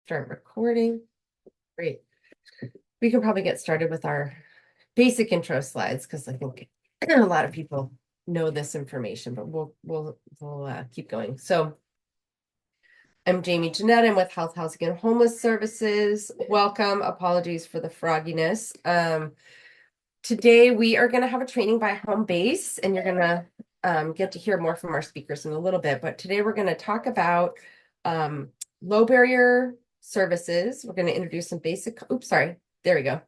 Start recording. Great. We can probably get started with our basic intro slides because I think a lot of people know this information, but we'll keep going. So I'm Jamie Jeanette. I'm with Health, Housing, and Homeless Services. Welcome. Apologies for the frogginess. Today we are going to have a training by home base, and you're going to get to hear more from our speakers in a little bit. But today we're going to talk about low barrier services. We're going to introduce some basic, oops, sorry, there we go.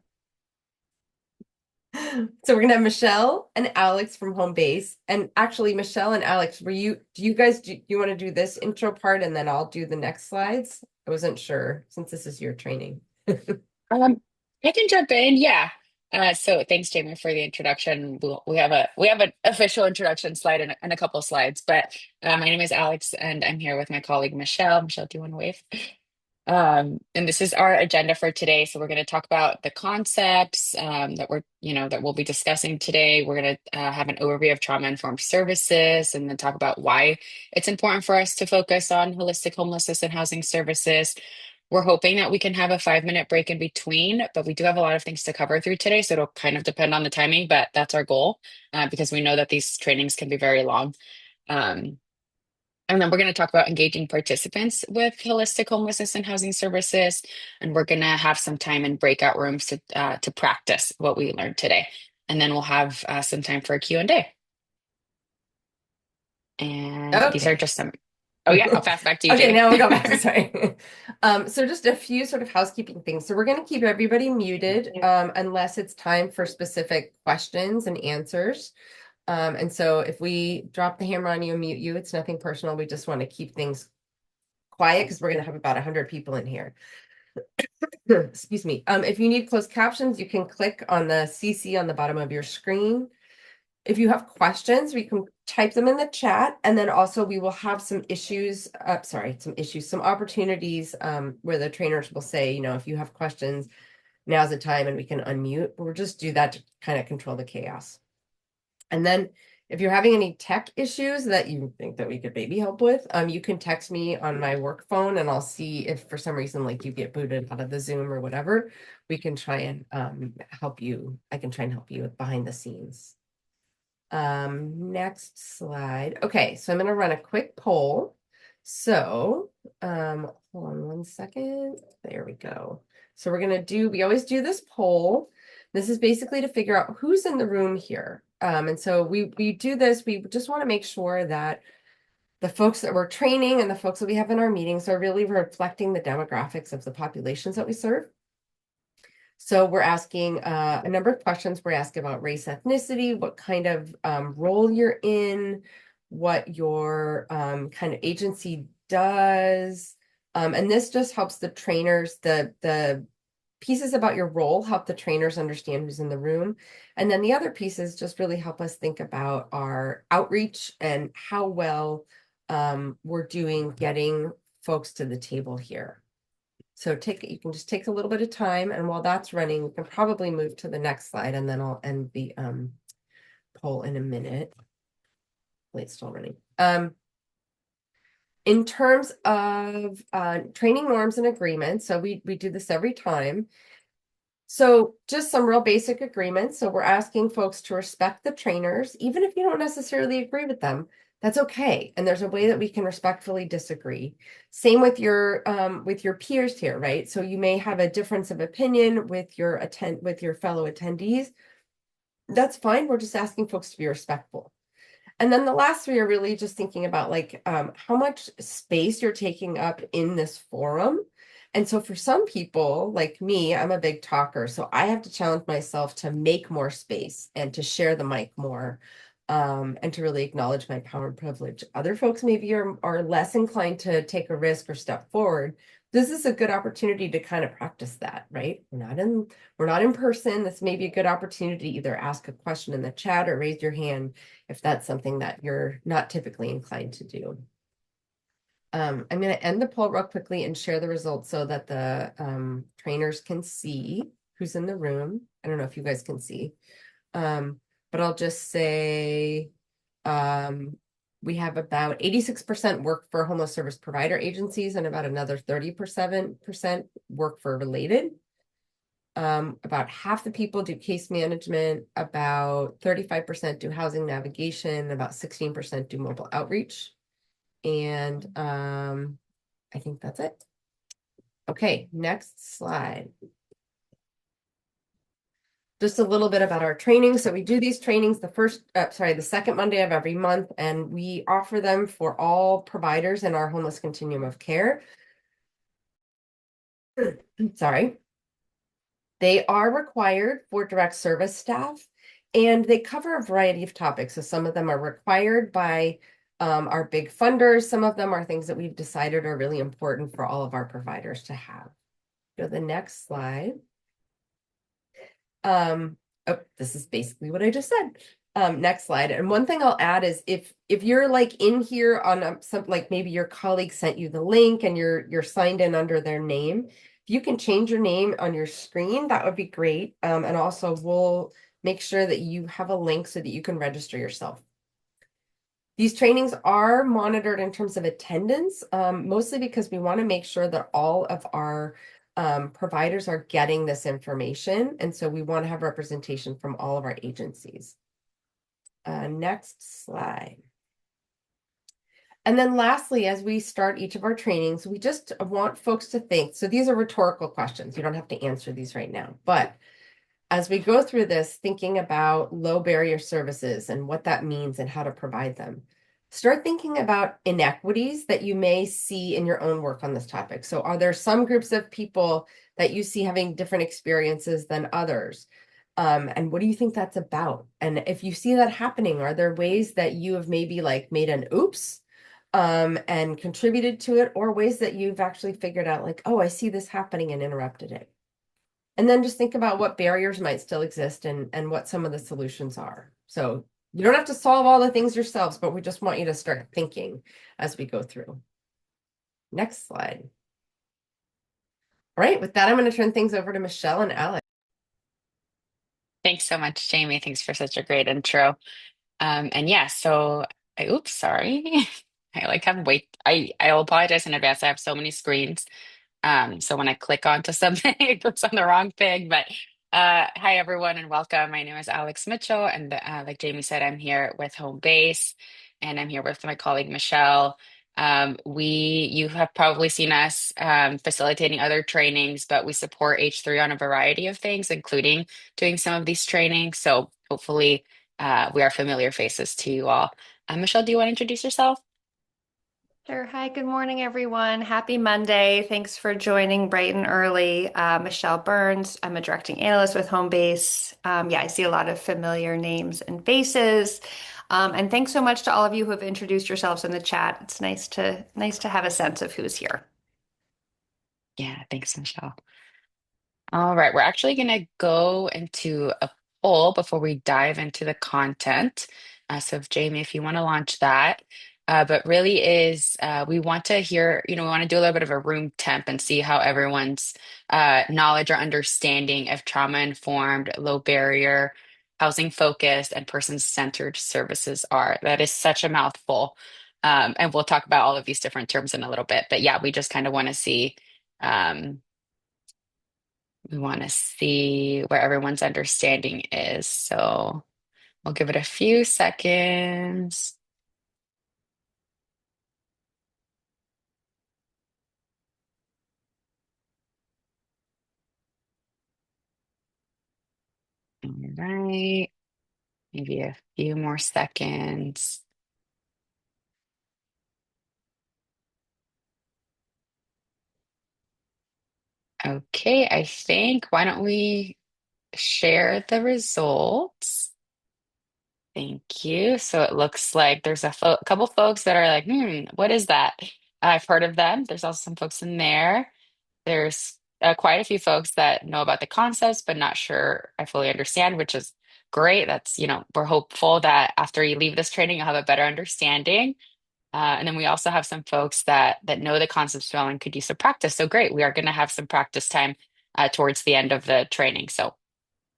So we're gonna have Michelle and Alex from home base. And actually, Michelle and Alex, do you guys, do you want to do this intro part and then I'll do the next slides? I wasn't sure since this is your training. Um, I can jump in. Yeah. So thanks, Jamie, for the introduction. We have an official introduction slide and a couple slides. But my name is Alex, and I'm here with my colleague Michelle. Michelle, do you want to wave? And this is our agenda for today. So we're going to talk about the concepts that we'll be discussing today. We're going to have an overview of trauma-informed services, and then talk about why it's important for us to focus on holistic homelessness and housing services. We're hoping that we can have a 5-minute break in between, but we do have a lot of things to cover through today, so it'll kind of depend on the timing, but that's our goal because we know that these trainings can be very long. Um, and then we're going to talk about engaging participants with holistic homelessness and housing services, and we're going to have some time in breakout rooms to practice what we learned today. And then we'll have some time for a Q&A. And these are Okay. just some. Oh yeah, I'll pass back to you, Okay, Jamie. now we'll go back to sorry. So just a few sort of housekeeping things. So we're going to keep everybody muted unless it's time for specific questions and answers. And so if we drop the hammer on you and mute you, it's nothing personal. We just want to keep things quiet because we're going to have about 100 people in here. Excuse me. If you need closed captions, you can click on the CC on the bottom of your screen. If you have questions, we can type them in the chat, and then also we will have some opportunities where the trainers will say, if you have questions, now's the time, and we can unmute. We'll just do that to kind of control the chaos. And then if you're having any tech issues that you think that we could maybe help with, you can text me on my work phone and I'll see if for some reason like you get booted out of the Zoom or whatever, we can try and help you. I can try and help you behind the scenes. Next slide. Okay, so I'm going to run a quick poll. So, hold on one second. There we go. So we always do this poll. This is basically to figure out who's in the room here. And so we do this, we just want to make sure that the folks that we're training and the folks that we have in our meetings are really reflecting the demographics of the populations that we serve. So we're asking a number of questions. We're asking about race, ethnicity, what kind of role you're in, what your kind of agency does. And this just helps the trainers, the pieces about your role help the trainers understand who's in the room. And then the other pieces just really help us think about our outreach and how well we're doing getting folks to the table here. So you can just take a little bit of time, and while that's running, we can probably move to the next slide, and then I'll end the poll in a minute. Wait, it's still running. In terms of training norms and agreements, so we do this every time. So just some real basic agreements. So we're asking folks to respect the trainers, even if you don't necessarily agree with them. That's okay. And there's a way that we can respectfully disagree. Same with your peers here, right? So you may have a difference of opinion with your fellow attendees. That's fine. We're just asking folks to be respectful. And then the last three are really just thinking about like how much space you're taking up in this forum. And so for some people like me, I'm a big talker. So I have to challenge myself to make more space and to share the mic more and to really acknowledge my power and privilege. Other folks maybe are less inclined to take a risk or step forward. This is a good opportunity to kind of practice that, right? We're not in person. This may be a good opportunity to either ask a question in the chat or raise your hand if that's something that you're not typically inclined to do. I'm going to end the poll real quickly and share the results so that the trainers can see who's in the room. I don't know if you guys can see, but I'll just say We have about 86% work for homeless service provider agencies and about another 37% work for related. About half the people do case management, about 35% do housing navigation, about 16% do mobile outreach. And I think that's it. Okay, next slide. Just a little bit about our training. So we do these trainings the second Monday of every month, and we offer them for all providers in our homeless continuum of care. Sorry. They are required for direct service staff, and they cover a variety of topics. So some of them are required by our big funders. Some of them are things that we've decided are really important for all of our providers to have. Go to the next slide. Oh, this is basically what I just said. Next slide. And one thing I'll add is if you're like in here on some, like maybe your colleague sent you the link and you're signed in under their name, if you can change your name on your screen, that would be great. And also we'll make sure that you have a link so that you can register yourself. These trainings are monitored in terms of attendance, mostly because we want to make sure that all of our providers are getting this information. And so we want to have representation from all of our agencies. Next slide. And then lastly, as we start each of our trainings, we just want folks to think. So these are rhetorical questions. You don't have to answer these right now. But as we go through this, thinking about low barrier services and what that means and how to provide them, start thinking about inequities that you may see in your own work on this topic. So are there some groups of people that you see having different experiences than others? And what do you think that's about? And if you see that happening, are there ways that you have maybe like made an oops and contributed to it, or ways that you've actually figured out like, oh, I see this happening and interrupted it? And then just think about what barriers might still exist and what some of the solutions are. So you don't have to solve all the things yourselves, but we just want you to start thinking as we go through. Next slide. All right, with that, I'm going to turn things over to Michelle and Alex. Thanks so much, Jamie. Thanks for such a great intro. And yeah, so oops, sorry. I like have wait. I'll apologize in advance. I have so many screens. So when I click onto something, it goes on the wrong thing. But hi everyone and welcome. My name is Alex Mitchell, and like Jamie said, I'm here with Home Base, and I'm here with my colleague Michelle. You have probably seen us facilitating other trainings, but we support H3 on a variety of things, including doing some of these trainings. So hopefully, we are familiar faces to you all. Michelle, do you want to introduce yourself? Sure. Hi, good morning, everyone. Happy Monday. Thanks for joining bright and early. Michelle Burns. I'm a directing analyst with Homebase. Yeah, I see a lot of familiar names and faces. And thanks so much to all of you who have introduced yourselves in the chat. It's nice to have a sense of who's here. Yeah, thanks, Michelle. All right, we're actually going to go into a poll before we dive into the content. So, if Jamie, if you want to launch that, but really is we want to hear, we want to do a little bit of a room temp and see how everyone's knowledge or understanding of trauma-informed, low barrier, housing focused, and person-centered services are. That is such a mouthful. And we'll talk about all of these different terms in a little bit. But yeah, we just kind of want to see. We want to see where everyone's understanding is. So we'll give it a few seconds. All right. Maybe a few more seconds. Okay, I think, why don't we share the results? Thank you. So it looks like there's a couple folks that are like, what is that? I've heard of them. There's also some folks in there. There's quite a few folks that know about the concepts, but not sure I fully understand, which is great. We're hopeful that after you leave this training, you'll have a better understanding. And then we also have some folks that know the concepts well and could use some practice. So great. We are going to have some practice time towards the end of the training. So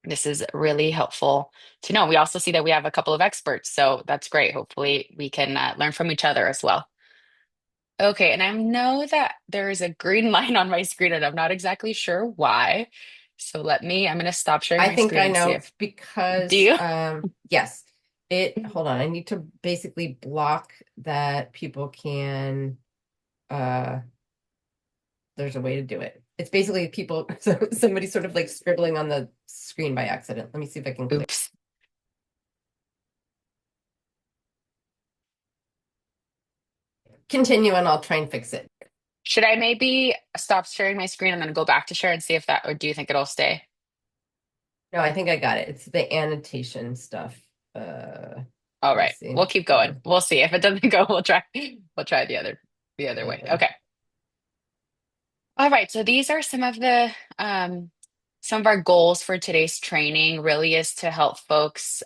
This is really helpful to know. We also see that we have a couple of experts, so that's great. Hopefully, we can learn from each other as well. Okay, and I know that there is a green line on my screen, and I'm not exactly sure why. So I'm going to stop sharing I my think screen I and see know if, do because you? yes, hold on, I need to basically block that people can uh there's a way to do it. It's basically people somebody sort of like scribbling on the screen by accident. Let me see if I can clear. Oops. Continue and I'll try and fix it. Should I maybe stop sharing my screen and then go back to share and see if that, or do you think it'll stay? No, I think I got it. It's the annotation stuff. All Let me right, see. we'll keep going. We'll see. If it doesn't go, we'll try the other way. Uh, Okay. All right, so these are some of our goals for today's training really is to help folks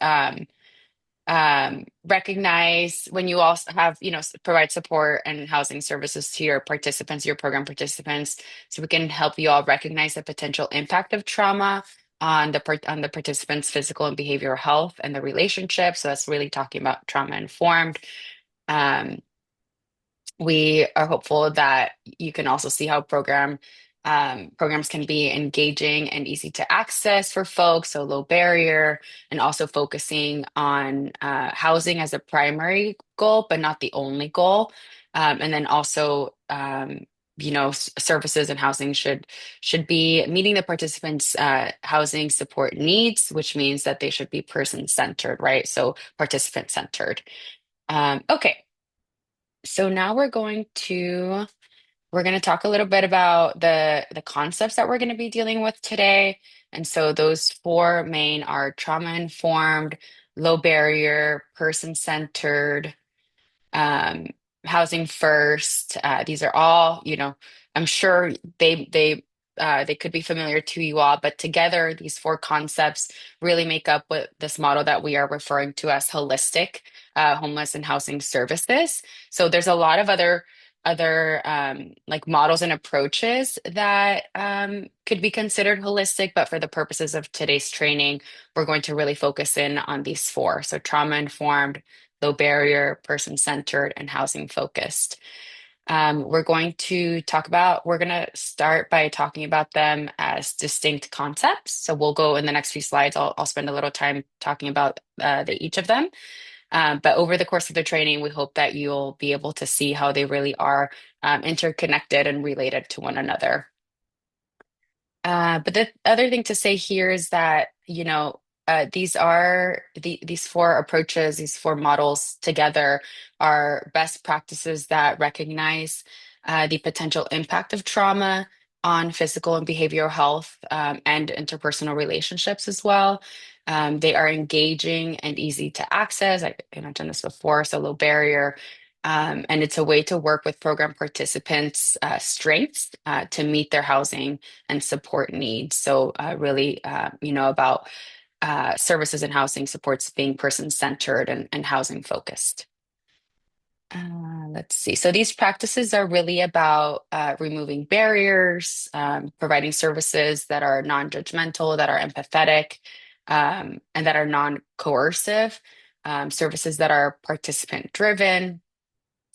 recognize when you also have, provide support and housing services to your participants, your program participants, so we can help you all recognize the potential impact of trauma on the participants' physical and behavioral health and the relationship. So that's really talking about trauma informed. Um, we are hopeful that you can also see how programs can be engaging and easy to access for folks, so low barrier, and also focusing on housing as a primary goal, but not the only goal. And then also, services and housing should be meeting the participants' housing support needs, which means that they should be person-centered, right? So participant-centered. Okay. So now we're going to talk a little bit about the concepts that we're going to be dealing with today. And so those four main are trauma informed, low barrier, person centered, um, housing first. These are all, I'm sure they could be familiar to you all, but together these four concepts really make up what this model that we are referring to as holistic homeless and housing services. So there's a lot of other like models and approaches that could be considered holistic, but for the purposes of today's training, we're going to really focus in on these four. So trauma informed, low barrier, person centered, and housing focused. We're going to start by talking about them as distinct concepts. So we'll go in the next few slides. I'll spend a little time talking about each of them. But over the course of the training, we hope that you'll be able to see how they really are interconnected and related to one another. But the other thing to say here is that, these four approaches, these four models together are best practices that recognize the potential impact of trauma on physical and behavioral health and interpersonal relationships as well. They are engaging and easy to access. I mentioned this before, so low barrier. And it's a way to work with program participants' strengths to meet their housing and support needs. So, really, about services and housing supports being person-centered and housing focused. Let's see. So these practices are really about removing barriers, providing services that are non-judgmental, that are empathetic, and that are non-coercive, services that are participant-driven,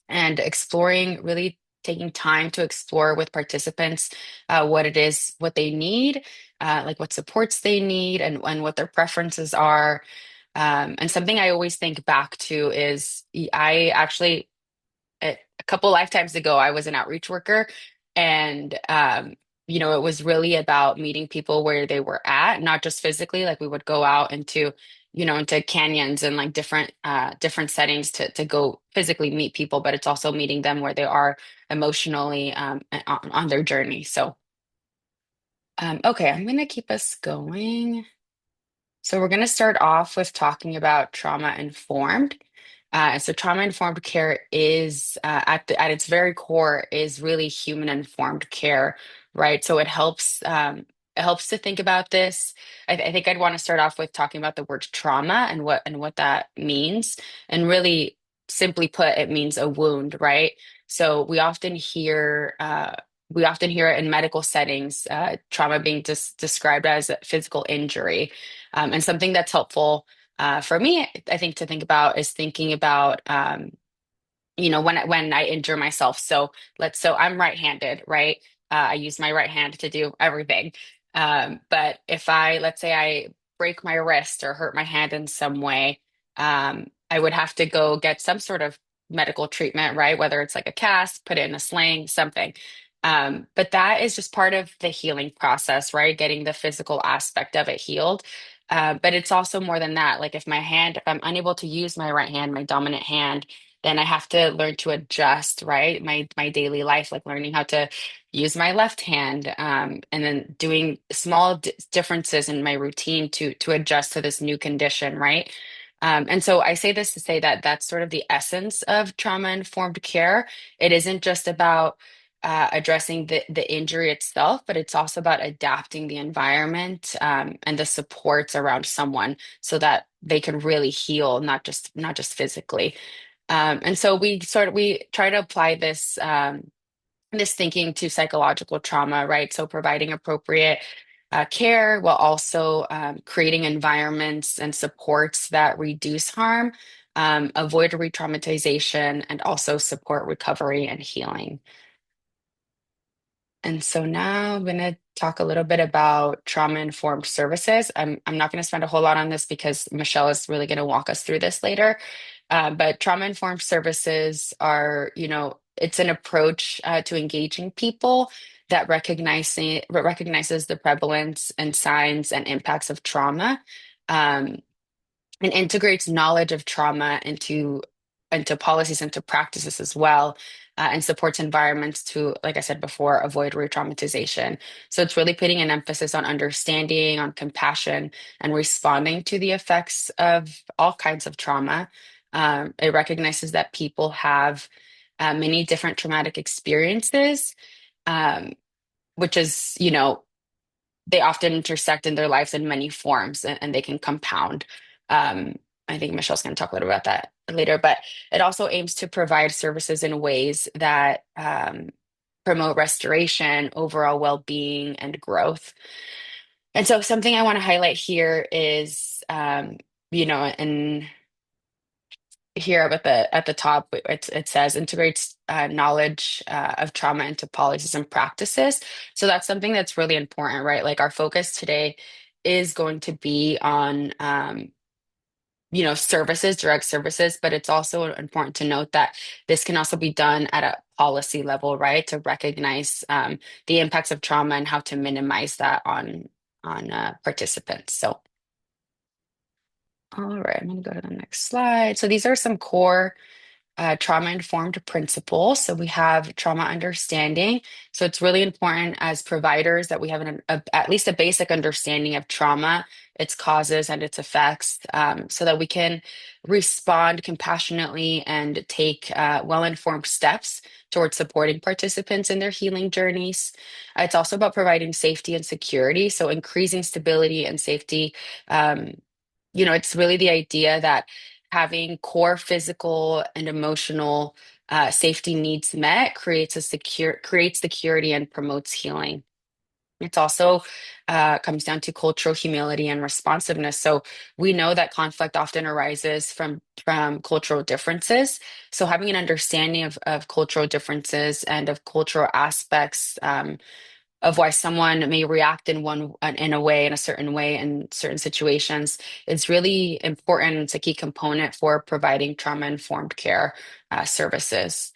and exploring, really taking time to explore with participants what they need, like what supports they need and what their preferences are. And something I always think back to is I actually a couple lifetimes ago, I was an outreach worker, and it was really about meeting people where they were at, not just physically. Like we would go out into canyons and like different settings to go physically meet people, but it's also meeting them where they are emotionally on their journey. So, okay, I'm gonna keep us going. So we're going to start off with talking about trauma informed. So trauma informed care is at its very core is really human informed care, right? So it helps to think about this. I think I'd want to start off with talking about the word trauma and what that means. And really simply put, it means a wound, right? So we often hear we often hear it in medical settings, trauma being described as a physical injury. And something that's helpful for me, I think, to think about is thinking about when I injure myself. So I'm right-handed, right? I use my right hand to do everything. But if let's say I break my wrist or hurt my hand in some way, I would have to go get some sort of medical treatment, right? Whether it's like a cast, put it in a sling, something. But that is just part of the healing process, right? Getting the physical aspect of it healed. But it's also more than that. Like if I'm unable to use my right hand, my dominant hand, then I have to learn to adjust, right? My daily life, like learning how to use my left hand, and then doing small differences in my routine to adjust to this new condition, right? And so I say this to say that that's sort of the essence of trauma-informed care. It isn't just about addressing the injury itself, but it's also about adapting the environment and the supports around someone so that they can really heal, not just physically. And so we try to apply this thinking to psychological trauma, right? So providing appropriate care while also creating environments and supports that reduce harm, avoid re-traumatization, and also support recovery and healing. And so now I'm going to talk a little bit about trauma-informed services. I'm not going to spend a whole lot on this because Michelle is really going to walk us through this later. But trauma-informed services are, it's an approach to engaging people that recognizes the prevalence and signs and impacts of trauma. Um, and integrates knowledge of trauma into policies, into practices as well, and supports environments to, like I said before, avoid re-traumatization. So it's really putting an emphasis on understanding, on compassion, and responding to the effects of all kinds of trauma. It recognizes that people have many different traumatic experiences, um, which is, they often intersect in their lives in many forms, and they can compound. Um, I think Michelle's going to talk a little about that later, but it also aims to provide services in ways that promote restoration, overall well-being, and growth. And so something I want to highlight here is, and here up at the top, it says integrates knowledge of trauma into policies and practices. So that's something that's really important, right? Like our focus today is going to be on services, direct services, but it's also important to note that this can also be done at a policy level, right? To recognize the impacts of trauma and how to minimize that on participants. So, all right, I'm going to go to the next slide. So these are some core trauma-informed principles. So we have trauma understanding. So it's really important as providers that we have at least a basic understanding of trauma, its causes, and its effects, so that we can respond compassionately and take well-informed steps towards supporting participants in their healing journeys. It's also about providing safety and security. So increasing stability and safety. It's really the idea that having core physical and emotional safety needs met creates security and promotes healing. It's also comes down to cultural humility and responsiveness. So we know that conflict often arises from cultural differences. So having an understanding of cultural differences and of cultural aspects of why someone may react in a certain way in certain situations is really important. It's a key component for providing trauma-informed care services.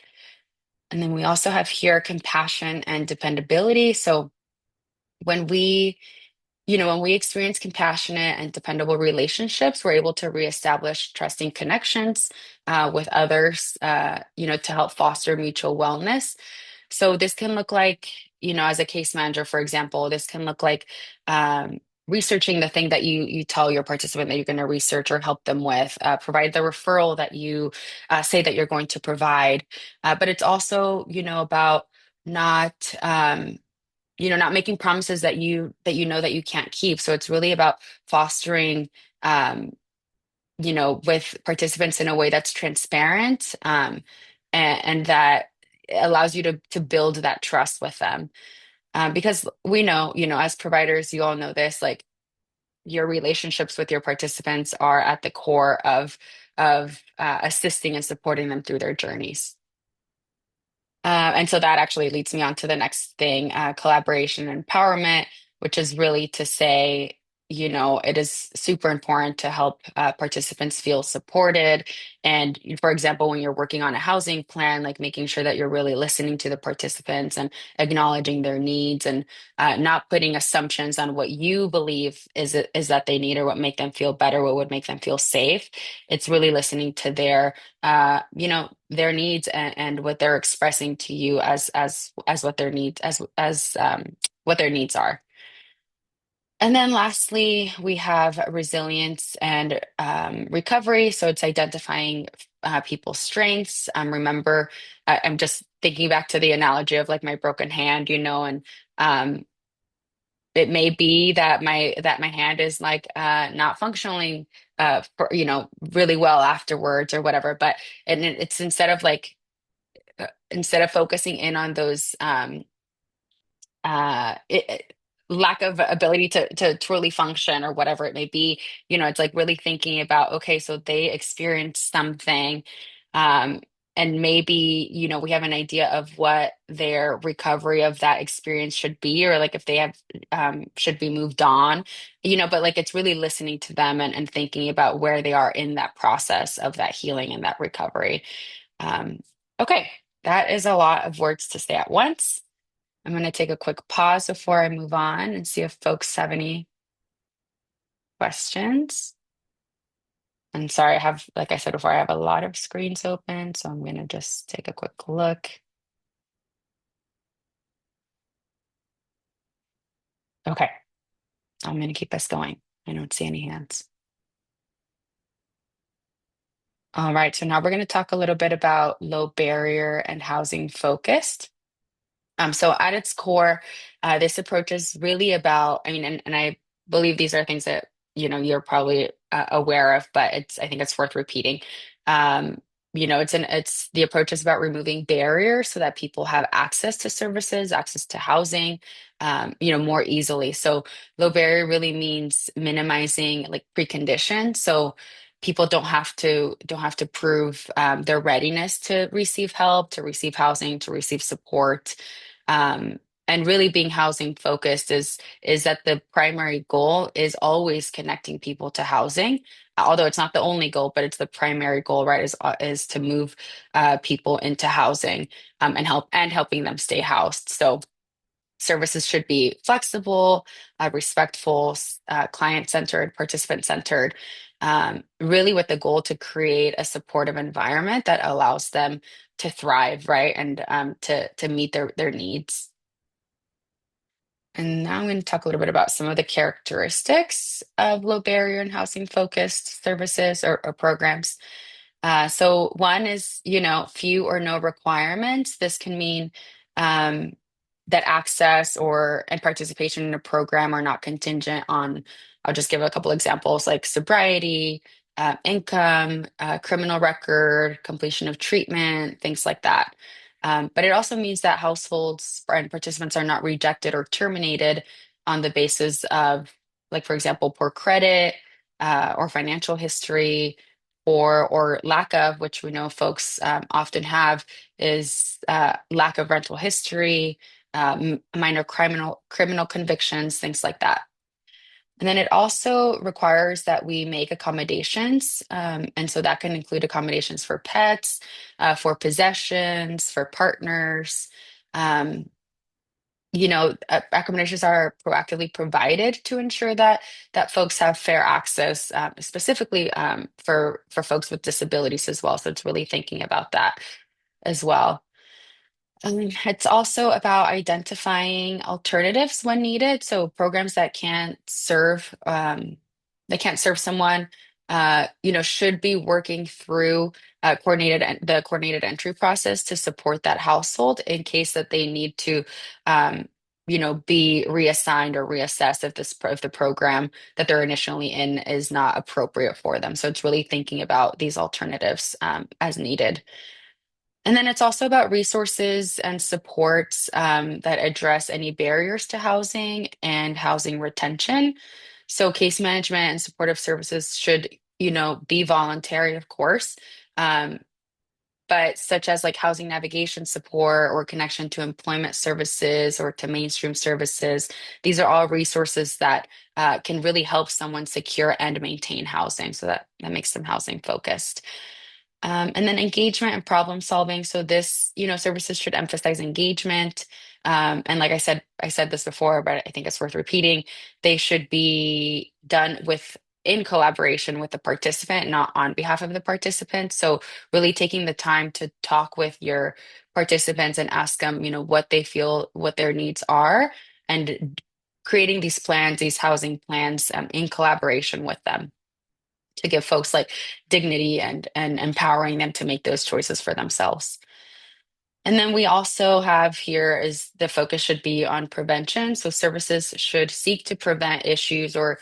And then we also have here compassion and dependability. So when we experience compassionate and dependable relationships, we're able to reestablish trusting connections with others, to help foster mutual wellness. So this can look like, as a case manager, for example, this can look like researching the thing that you tell your participant that you're going to research or help them with, provide the referral that you say that you're going to provide. But it's also, about not not making promises that you can't keep. So it's really about fostering with participants in a way that's transparent, and that allows you to build that trust with them. Because we know, as providers, you all know this, like your relationships with your participants are at the core of assisting and supporting them through their journeys. And so that actually leads me on to the next thing, collaboration and empowerment, which is really to say, it is super important to help participants feel supported. And for example, when you're working on a housing plan, like making sure that you're really listening to the participants and acknowledging their needs, and not putting assumptions on what you believe is that they need, or what make them feel better, what would make them feel safe. It's really listening to their needs, and what they're expressing to you as what their needs as what their needs are. And then lastly, we have resilience and recovery. So it's identifying people's strengths. Remember, I'm just thinking back to the analogy of like my broken hand, and um, it may be that my hand is like not functioning really well afterwards or whatever. But it's instead of focusing in on those lack of ability to truly function or whatever it may be, it's like really thinking about, okay, so they experienced something, um and maybe we have an idea of what their recovery of that experience should be, or like if they have should be moved on, but like it's really listening to them, and thinking about where they are in that process of that healing and that recovery. um okay, that is a lot of words to say at once. I'm going to take a quick pause before I move on and see if folks have any questions. And sorry, like I said before, I have a lot of screens open, so I'm going to just take a quick look. Okay, I'm going to keep us going. I don't see any hands. All right, so now we're going to talk a little bit about low barrier and housing focused. So at its core, this approach is really about, I mean, and I believe these are things that, you're probably aware of, but I think it's worth repeating. Um, it's the approach is about removing barriers so that people have access to services, access to housing, more easily. So low barrier really means minimizing like preconditions. So people don't have to prove their readiness to receive help, to receive housing, to receive support. um, and really being housing focused is that the primary goal is always connecting people to housing, although it's not the only goal, but it's the primary goal, right? Is to move people into housing, and helping them stay housed. So services should be flexible, respectful, client-centered, participant-centered, really with the goal to create a supportive environment that allows them to thrive, right? And to meet their needs. And now I'm going to talk a little bit about some of the characteristics of low barrier and housing focused services or programs. So one is, few or no requirements. This can mean um, that access or and participation in a program are not contingent on, I'll just give a couple examples like sobriety, income, criminal record, completion of treatment, things like that. But it also means that households and participants are not rejected or terminated on the basis of, like, for example, poor credit, or financial history, or lack of, which we know folks often have, is lack of rental history, minor criminal convictions, things like that. And then it also requires that we make accommodations. And so that can include accommodations for pets, for possessions, for partners. Um, Accommodations are proactively provided to ensure that folks have fair access, specifically for folks with disabilities as well. So it's really thinking about that as well. It's also about identifying alternatives when needed. So programs that can't serve someone, should be working through the coordinated entry process to support that household in case that they need to, be reassigned or reassessed if the program that they're initially in is not appropriate for them. So it's really thinking about these alternatives as needed. And then it's also about resources and supports that address any barriers to housing and housing retention. So case management and supportive services should, be voluntary, of course. Um, but such as like housing navigation support or connection to employment services or to mainstream services, these are all resources that can really help someone secure and maintain housing. So that makes them housing focused. And then engagement and problem solving. So this, services should emphasize engagement. And like I said this before, but I think it's worth repeating. They should be done in collaboration with the participant, not on behalf of the participant. So really taking the time to talk with your participants and ask them, what they feel, what their needs are, and creating these plans, these housing plans, in collaboration with them to give folks like dignity and empowering them to make those choices for themselves. And then we also have here is the focus should be on prevention. So services should seek to prevent issues or,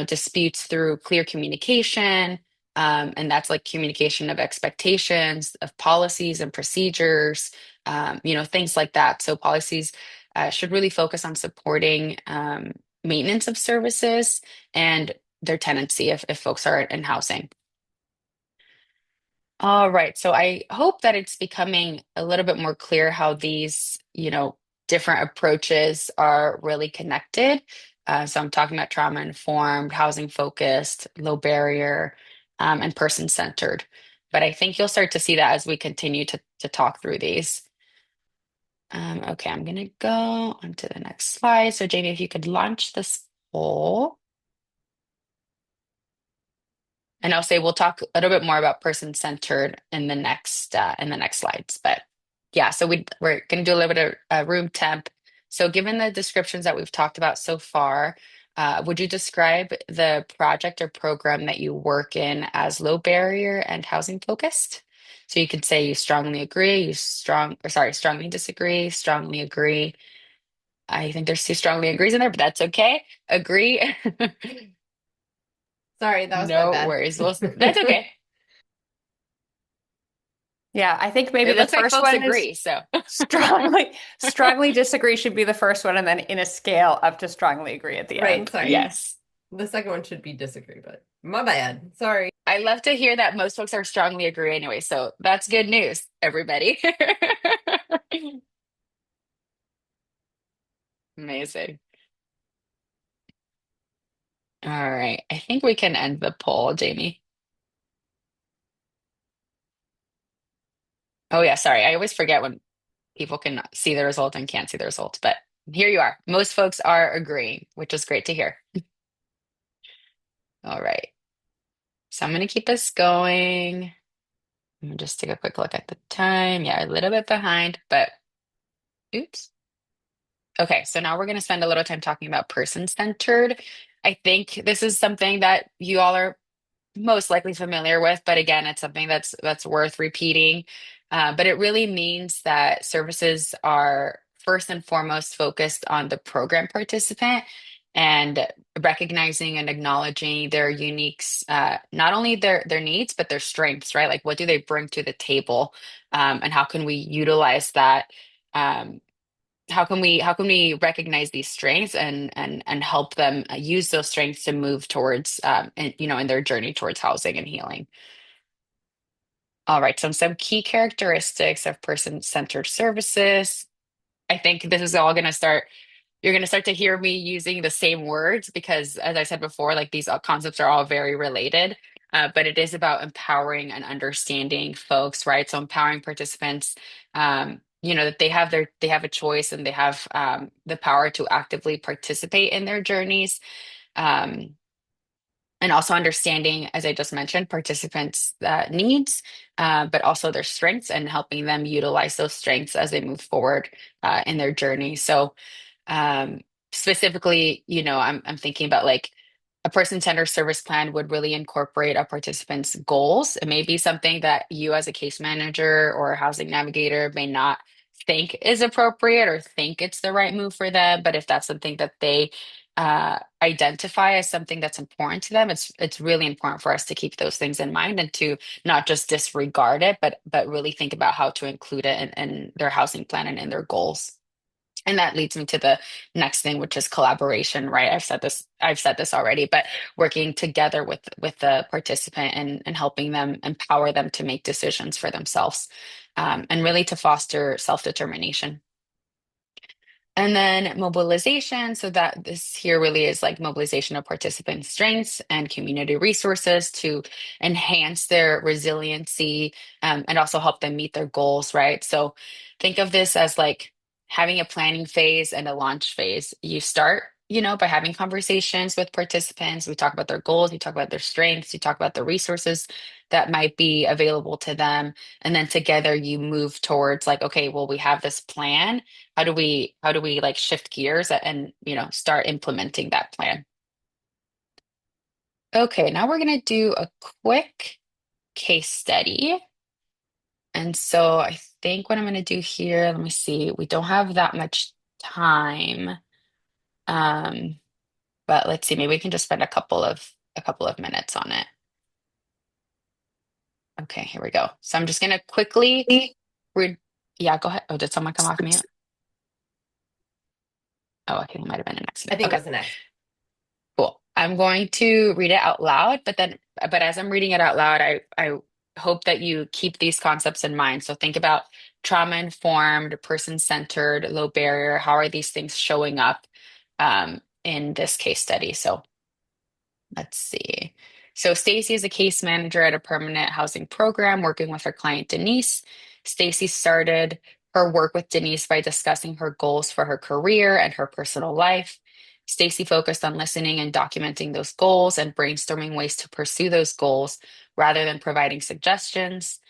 disputes through clear communication. And that's like communication of expectations, of policies and procedures, things like that. So policies should really focus on supporting maintenance of services and their tenancy if folks are in housing. All right. So I hope that it's becoming a little bit more clear how these, different approaches are really connected. So I'm talking about trauma informed, housing focused, low barrier, and person centered. But I think you'll start to see that as we continue to talk through these. Okay, I'm going to go on to the next slide. So Jamie, if you could launch this poll. And I'll say we'll talk a little bit more about person centered in the next slides. But yeah, so we're going to do a little bit of room temp. So given the descriptions that we've talked about so far, would you describe the project or program that you work in as low barrier and housing focused? So you could say you strongly agree, strongly disagree, strongly agree. I think there's two strongly agrees in there, but that's okay. Agree. Sorry, that was my No bad. worries. Well, that's okay. Yeah, I think maybe It the looks like first folks one is agree. So, strongly disagree should be the first one, and then in a scale up to strongly agree at the Right, end. sorry. yes, The second one should be disagree, but my bad. Sorry. I love to hear that most folks are strongly agree anyway. So, that's good news, everybody. Amazing. All right. I think we can end the poll, Jamie. Oh, yeah. Sorry. I always forget when people can see the result and can't see the results, but here you are. Most folks are agreeing, which is great to hear. All right. So, I'm going to keep this going. Let me just take a quick look at the time. Yeah, a little bit behind, but oops. Okay, so now we're going to spend a little time talking about person-centered. I think this is something that you all are most likely familiar with, but again, it's something that's worth repeating. But it really means that services are first and foremost focused on the program participant and recognizing and acknowledging their unique, not only their needs, but their strengths, right? Like what do they bring to the table, and how can we utilize that? Um, how can we recognize these strengths and help them use those strengths to move towards in their journey towards housing and healing. All right, so some key characteristics of person-centered services. I think this is all going to start you're going to start to hear me using the same words because, as I said before, like these concepts are all very related. But it is about empowering and understanding folks, right? So empowering participants, that they have a choice and they have the power to actively participate in their journeys. Um, and also understanding, as I just mentioned, participants' needs, but also their strengths and helping them utilize those strengths as they move forward in their journey. So um, specifically, I'm thinking about like a person-centered service plan would really incorporate a participant's goals. It may be something that you as a case manager or a housing navigator may not think is appropriate or think it's the right move for them. But if that's something that they identify as something that's important to them, it's really important for us to keep those things in mind and to not just disregard it, but really think about how to include it in their housing plan and in their goals. And that leads me to the next thing, which is collaboration, right? I've said this already, but working together with the participant and helping them empower them to make decisions for themselves, and really to foster self-determination. And then mobilization. So that this here really is like mobilization of participant strengths and community resources to enhance their resiliency, and also help them meet their goals, right? So think of this as like having a planning phase and a launch phase. You start, by having conversations with participants. We talk about their goals, we talk about their strengths, you talk about the resources that might be available to them. And then together you move towards like, okay, well, we have this plan, how do we like shift gears and start implementing that plan? Okay, now we're going to do a quick case study. And so I think what I'm going to do here, let me see. We don't have that much time. Um, but let's see, maybe we can just spend a couple of minutes on it. Okay, here we go. So I'm just going to quickly read. Yeah, go ahead. Oh, did someone come off mute? Oh, okay, it might have been an I accident. think it Okay. was an X. Cool. I'm going to read it out loud, but as I'm reading it out loud, I hope that you keep these concepts in mind. So think about trauma-informed, person-centered, low barrier. How are these things showing up in this case study? So let's see. So Stacy is a case manager at a permanent housing program working with her client Denise. Stacy started her work with Denise by discussing her goals for her career and her personal life. Stacy focused on listening and documenting those goals and brainstorming ways to pursue those goals rather than providing suggestions.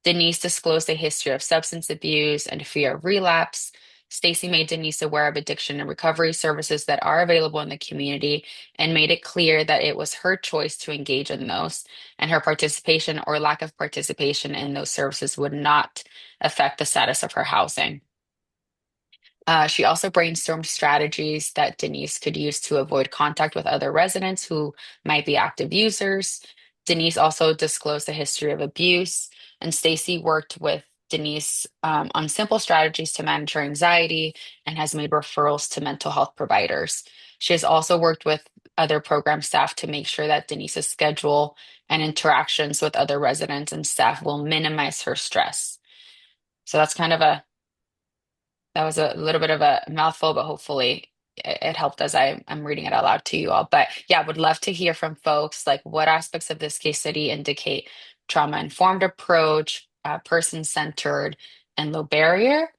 Denise disclosed a history of substance abuse and fear of relapse. Stacy made Denise aware of addiction and recovery services that are available in the community and made it clear that it was her choice to engage in those, and her participation or lack of participation in those services would not affect the status of her housing. She also brainstormed strategies that Denise could use to avoid contact with other residents who might be active users. Denise also disclosed a history of abuse, and Stacy worked with Denise on simple strategies to manage her anxiety and has made referrals to mental health providers. She has also worked with other program staff to make sure that Denise's schedule and interactions with other residents and staff will minimize her stress. So that was a little bit of a mouthful, but hopefully it helped as I'm reading it out loud to you all. But yeah, would love to hear from folks like what aspects of this case study indicate trauma-informed approach, person-centered, and low barrier.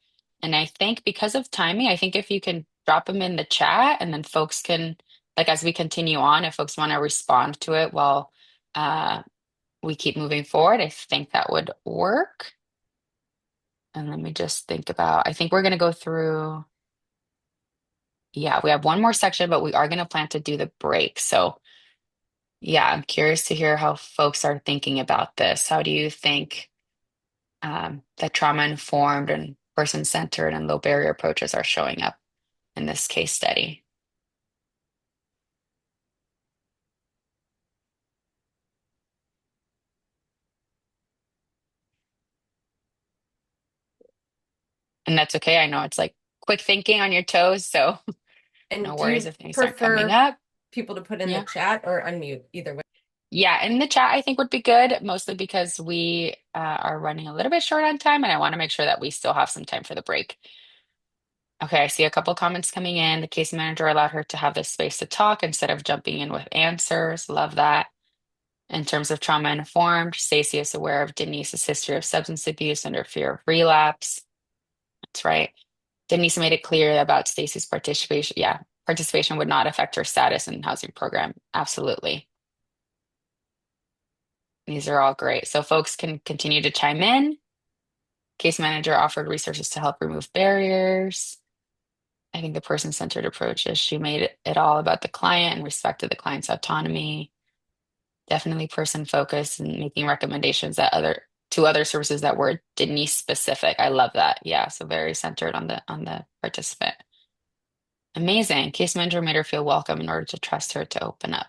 And I think because of timing, I think if you can drop them in the chat and then folks can, like as we continue on, if folks want to respond to it while uh, we keep moving forward, I think that would work. And let me just think about, I think we're going to go through, yeah, we have one more section, but we are going to plan to do the break. So, yeah, I'm curious to hear how folks are thinking about this. How do you think that trauma-informed and person-centered and low barrier approaches are showing up in this case study? And that's okay. I know it's like quick thinking on your toes, so And no do worries you if things aren't coming prefer up. people to put in the Yeah. chat or unmute? Either way. Yeah, in the chat, I think would be good, mostly because we are running a little bit short on time and I want to make sure that we still have some time for the break. Okay, I see a couple comments coming in. The case manager allowed her to have this space to talk instead of jumping in with answers. Love that. In terms of trauma informed, Stacey is aware of Denise's history of substance abuse and her fear of relapse. That's right. Denise made it clear about Stacey's participation. Yeah, participation would not affect her status in the housing program. Absolutely. These are all great. So folks can continue to chime in. Case manager offered resources to help remove barriers. I think the person-centered approach is she made it all about the client and respected the client's autonomy. Definitely person-focused and making recommendations to other services that were Denise specific. I love that. Yeah, so very centered on the participant. Amazing. Case manager made her feel welcome in order to trust her to open up.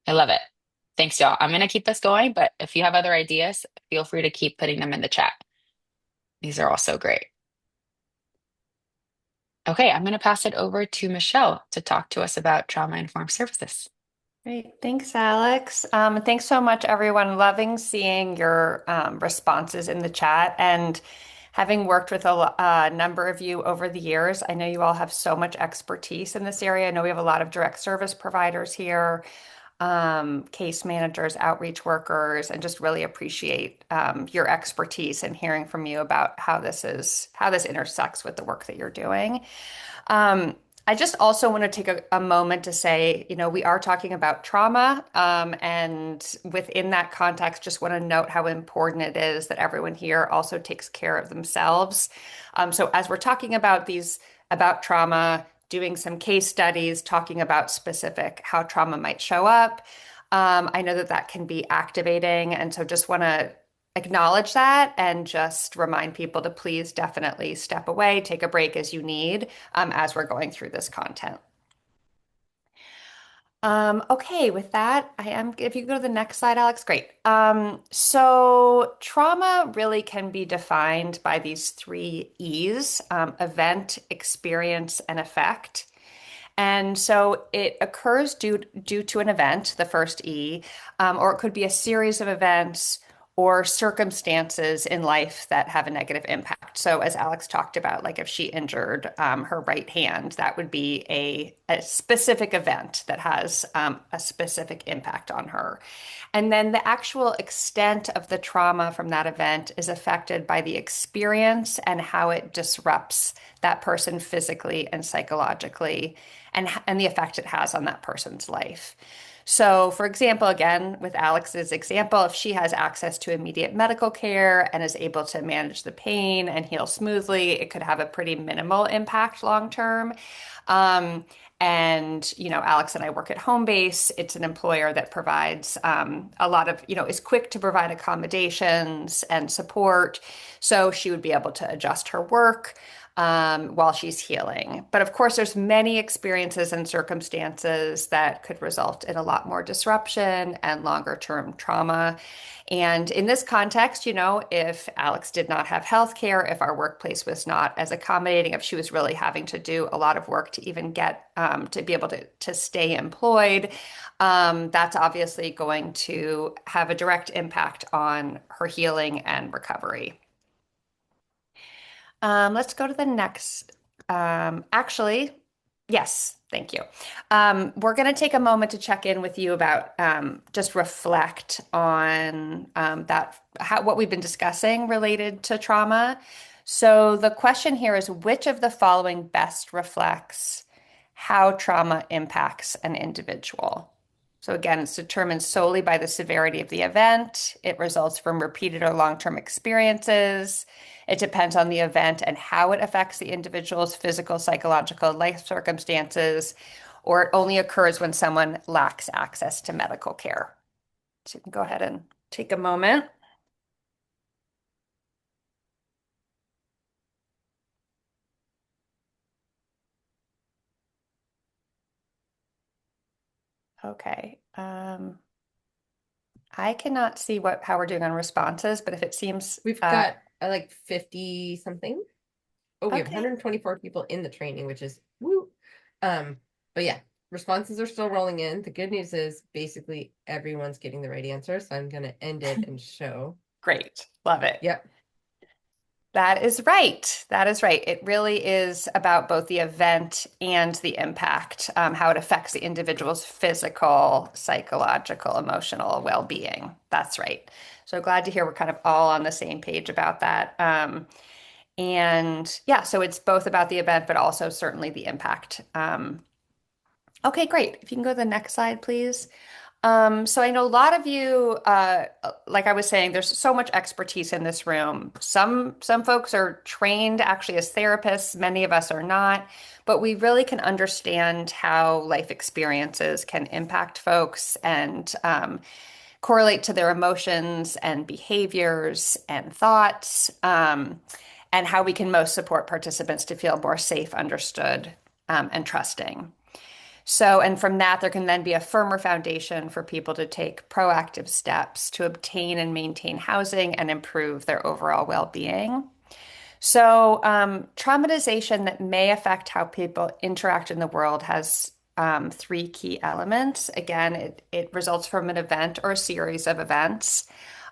I love it. Thanks, y'all. I'm going to keep this going, but if you have other ideas, feel free to keep putting them in the chat. These are all so great. Okay, I'm going to pass it over to Michelle to talk to us about trauma-informed services. Great. Thanks, Alex. Thanks so much, everyone. Loving seeing your responses in the chat. And having worked with a number of you over the years, I know you all have so much expertise in this area. I know we have a lot of direct service providers here, case managers, outreach workers, and just really appreciate your expertise and hearing from you about how this intersects with the work that you're doing. I just also want to take a moment to say, we are talking about trauma, and within that context, just want to note how important it is that everyone here also takes care of themselves. So as we're talking about trauma, doing some case studies, talking about specific how trauma might show up, I know that that can be activating, and so just want to acknowledge that and just remind people to please definitely step away, take a break as you need as we're going through this content. Okay, with that, if you go to the next slide, Alex, great. So trauma really can be defined by these three E's, event, experience, and effect. And so it occurs due to an event, the first E, or it could be a series of events or circumstances in life that have a negative impact. So as Alex talked about, like if she injured her right hand, that would be a specific event that has a specific impact on her. And then the actual extent of the trauma from that event is affected by the experience and how it disrupts that person physically and psychologically, and the effect it has on that person's life. So, for example, again, with Alex's example, if she has access to immediate medical care and is able to manage the pain and heal smoothly, it could have a pretty minimal impact long term. And, Alex and I work at Homebase. It's an employer that provides a lot of, is quick to provide accommodations and support. So she would be able to adjust her work while she's healing. But of course, there's many experiences and circumstances that could result in a lot more disruption and longer term trauma. And in this context, if Alex did not have health care, if our workplace was not as accommodating, if she was really having to do a lot of work to even get to be able to stay employed, that's obviously going to have a direct impact on her healing and recovery. Let's go to the next. Actually, yes, thank you. We're going to take a moment to check in with you about just reflect on what we've been discussing related to trauma. So the question here is, which of the following best reflects how trauma impacts an individual? So again, it's determined solely by the severity of the event. It results from repeated or long-term experiences. It depends on the event and how it affects the individual's physical, psychological, life circumstances, or it only occurs when someone lacks access to medical care. So you can go ahead and take a moment. Okay. I cannot see how we're doing on responses, but if it seems We've got like 50 something. Oh, we have okay. 124 people in the training, which is woo. But yeah, responses are still rolling in. The good news is basically everyone's getting the right answer. So I'm gonna end it and show. Great. Love it. Yep. That is right. That is right. It really is about both the event and the impact, how it affects the individual's physical, psychological, emotional well-being. That's right. So glad to hear we're kind of all on the same page about that. And yeah, so it's both about the event, but also certainly the impact. Okay, great. If you can go to the next slide, please. So I know a lot of you, like I was saying, there's so much expertise in this room. Some folks are trained actually as therapists, many of us are not, but we really can understand how life experiences can impact folks and correlate to their emotions and behaviors and thoughts, and how we can most support participants to feel more safe, understood, and trusting. So, and from that, there can then be a firmer foundation for people to take proactive steps to obtain and maintain housing and improve their overall well-being. So, traumatization that may affect how people interact in the world has three key elements. Again, it results from an event or a series of events.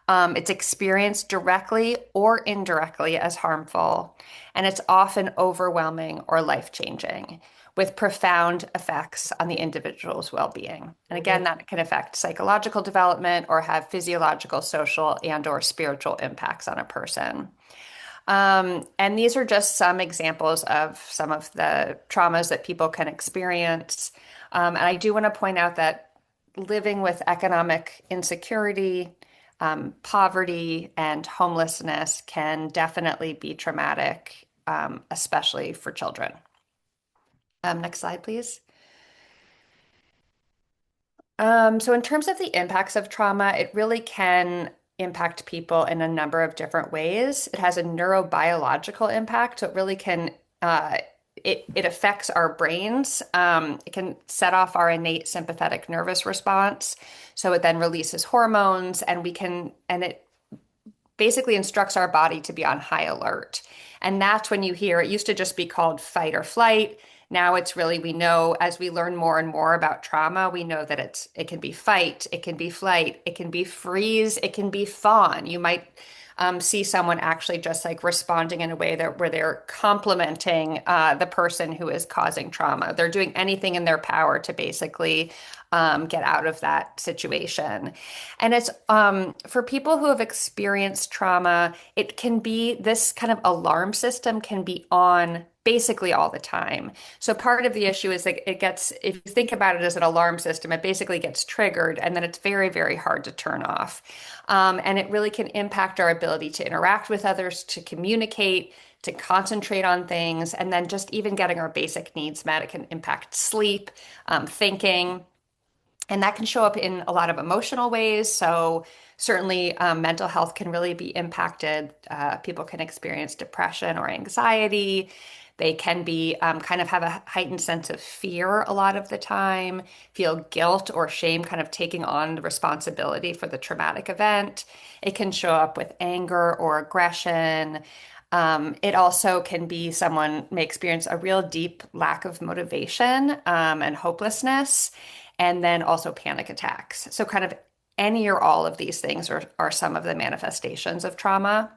It's experienced directly or indirectly as harmful, and it's often overwhelming or life-changing, with profound effects on the individual's well-being. And again, Mhm. that can affect psychological development or have physiological, social, and or spiritual impacts on a person. And these are just some examples of some of the traumas that people can experience. And I do want to point out that living with economic insecurity, poverty, and homelessness can definitely be traumatic, especially for children. Next slide, please. So in terms of the impacts of trauma, it really can impact people in a number of different ways. It has a neurobiological impact, so it really can it affects our brains. It can set off our innate sympathetic nervous response, so it then releases hormones, and we can and it basically instructs our body to be on high alert. And that's when you hear it used to just be called fight or flight. Now it's really, we know as we learn more and more about trauma, we know that it can be fight, it can be flight, it can be freeze, it can be fawn. You might see someone actually just like responding in a way that where they're complimenting the person who is causing trauma. They're doing anything in their power to basically get out of that situation. And it's for people who have experienced trauma, it can be this kind of alarm system can be on basically all the time. So part of the issue is that it gets, if you think about it as an alarm system, it basically gets triggered and then it's very, very hard to turn off. And it really can impact our ability to interact with others, to communicate, to concentrate on things, and then just even getting our basic needs met. It can impact sleep, thinking. And that can show up in a lot of emotional ways. So, certainly, mental health can really be impacted. People can experience depression or anxiety. They can be kind of have a heightened sense of fear a lot of the time, feel guilt or shame, kind of taking on the responsibility for the traumatic event. It can show up with anger or aggression. It also can be someone may experience a real deep lack of motivation and hopelessness, and then also panic attacks. So, kind of any or all of these things are some of the manifestations of trauma.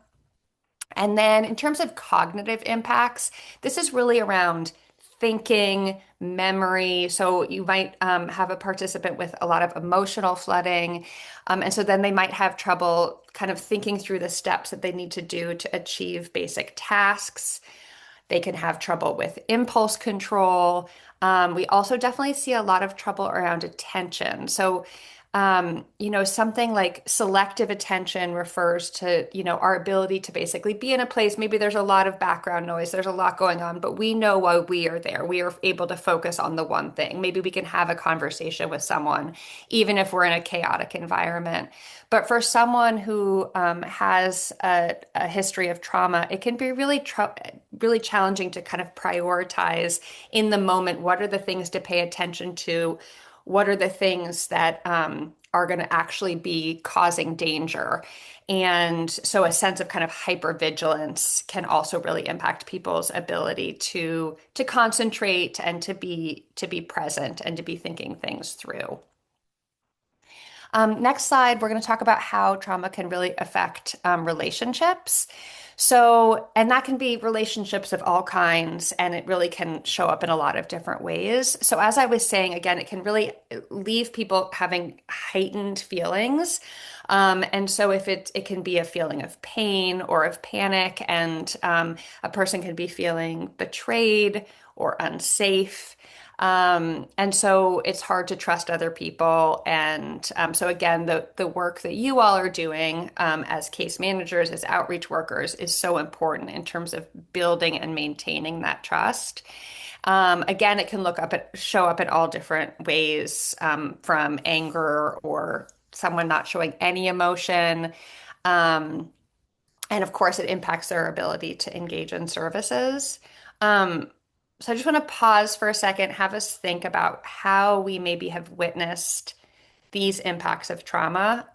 And then, in terms of cognitive impacts, this is really around thinking, memory. So, you might have a participant with a lot of emotional flooding. And so, then they might have trouble kind of thinking through the steps that they need to do to achieve basic tasks. They can have trouble with impulse control. We also definitely see a lot of trouble around attention. So, something like selective attention refers to, our ability to basically be in a place. Maybe there's a lot of background noise, there's a lot going on, but we know why we are there. We are able to focus on the one thing. Maybe we can have a conversation with someone, even if we're in a chaotic environment. But for someone who has a history of trauma, it can be really challenging to kind of prioritize in the moment. What are the things to pay attention to? What are the things that are going to actually be causing danger? And so a sense of kind of hypervigilance can also really impact people's ability to concentrate and to be present and to be thinking things through. Next slide, we're going to talk about how trauma can really affect relationships. So, and that can be relationships of all kinds, and it really can show up in a lot of different ways. So, as I was saying, again, it can really leave people having heightened feelings. And so, if it can be a feeling of pain or of panic, and a person can be feeling betrayed or unsafe. And so it's hard to trust other people. And so again, the work that you all are doing as case managers, as outreach workers, is so important in terms of building and maintaining that trust. Again, it can show up in all different ways, from anger or someone not showing any emotion. Um, and of course, it impacts their ability to engage in services. Um, So I just want to pause for a second, have us think about how we maybe have witnessed these impacts of trauma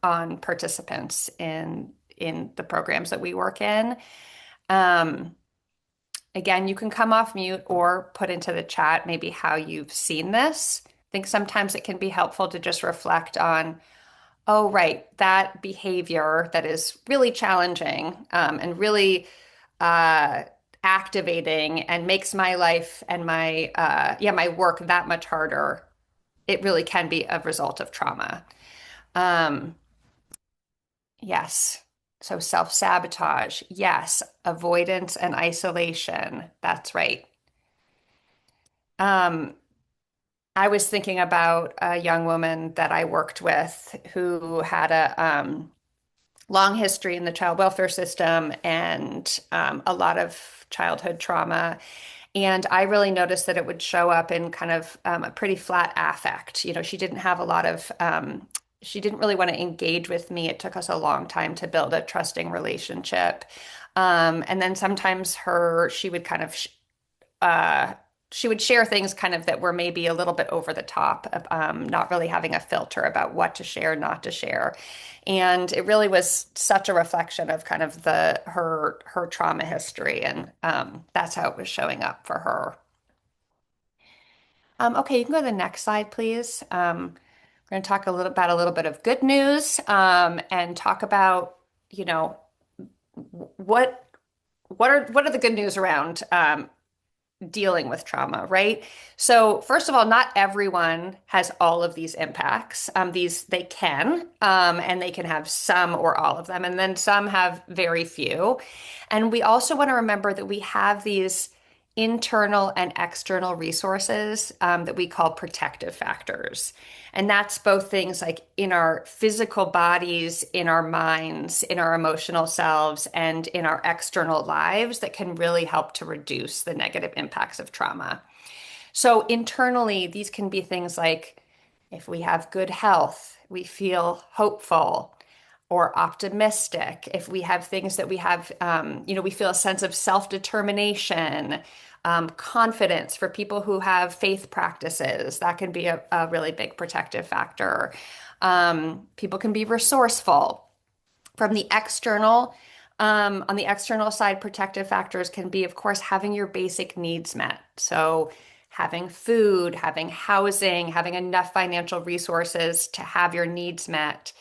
on participants in the programs that we work in. Um, Again, you can come off mute or put into the chat maybe how you've seen this. I think sometimes it can be helpful to just reflect on, oh, right, that behavior that is really challenging and really uh, activating and makes my life and my work that much harder. It really can be a result of trauma. Um, yes. So self-sabotage. Yes. Avoidance and isolation. That's right. Um, I was thinking about a young woman that I worked with who had a long history in the child welfare system and a lot of childhood trauma. And I really noticed that it would show up in kind of a pretty flat affect. You know, she didn't have a lot of, she didn't really want to engage with me. It took us a long time to build a trusting relationship. And then sometimes she would kind of uh, she would share things kind of that were maybe a little bit over the top, not really having a filter about what to share, not to share. And it really was such a reflection of kind of her trauma history, and that's how it was showing up for her. Okay, you can go to the next slide, please. We're going to talk a little bit of good news, and talk about, you know, what what are the good news around dealing with trauma, right? So first of all, not everyone has all of these impacts. These they can, and they can have some or all of them, and then some have very few. And we also want to remember that we have these internal and external resources that we call protective factors. And that's both things like in our physical bodies, in our minds, in our emotional selves, and in our external lives that can really help to reduce the negative impacts of trauma. So, internally, these can be things like if we have good health, we feel hopeful or optimistic. If we have things that we have, we feel a sense of self-determination, confidence for people who have faith practices. That can be a really big protective factor. People can be resourceful. From the external, on the external side, protective factors can be, of course, having your basic needs met. So, having food, having housing, having enough financial resources to have your needs met,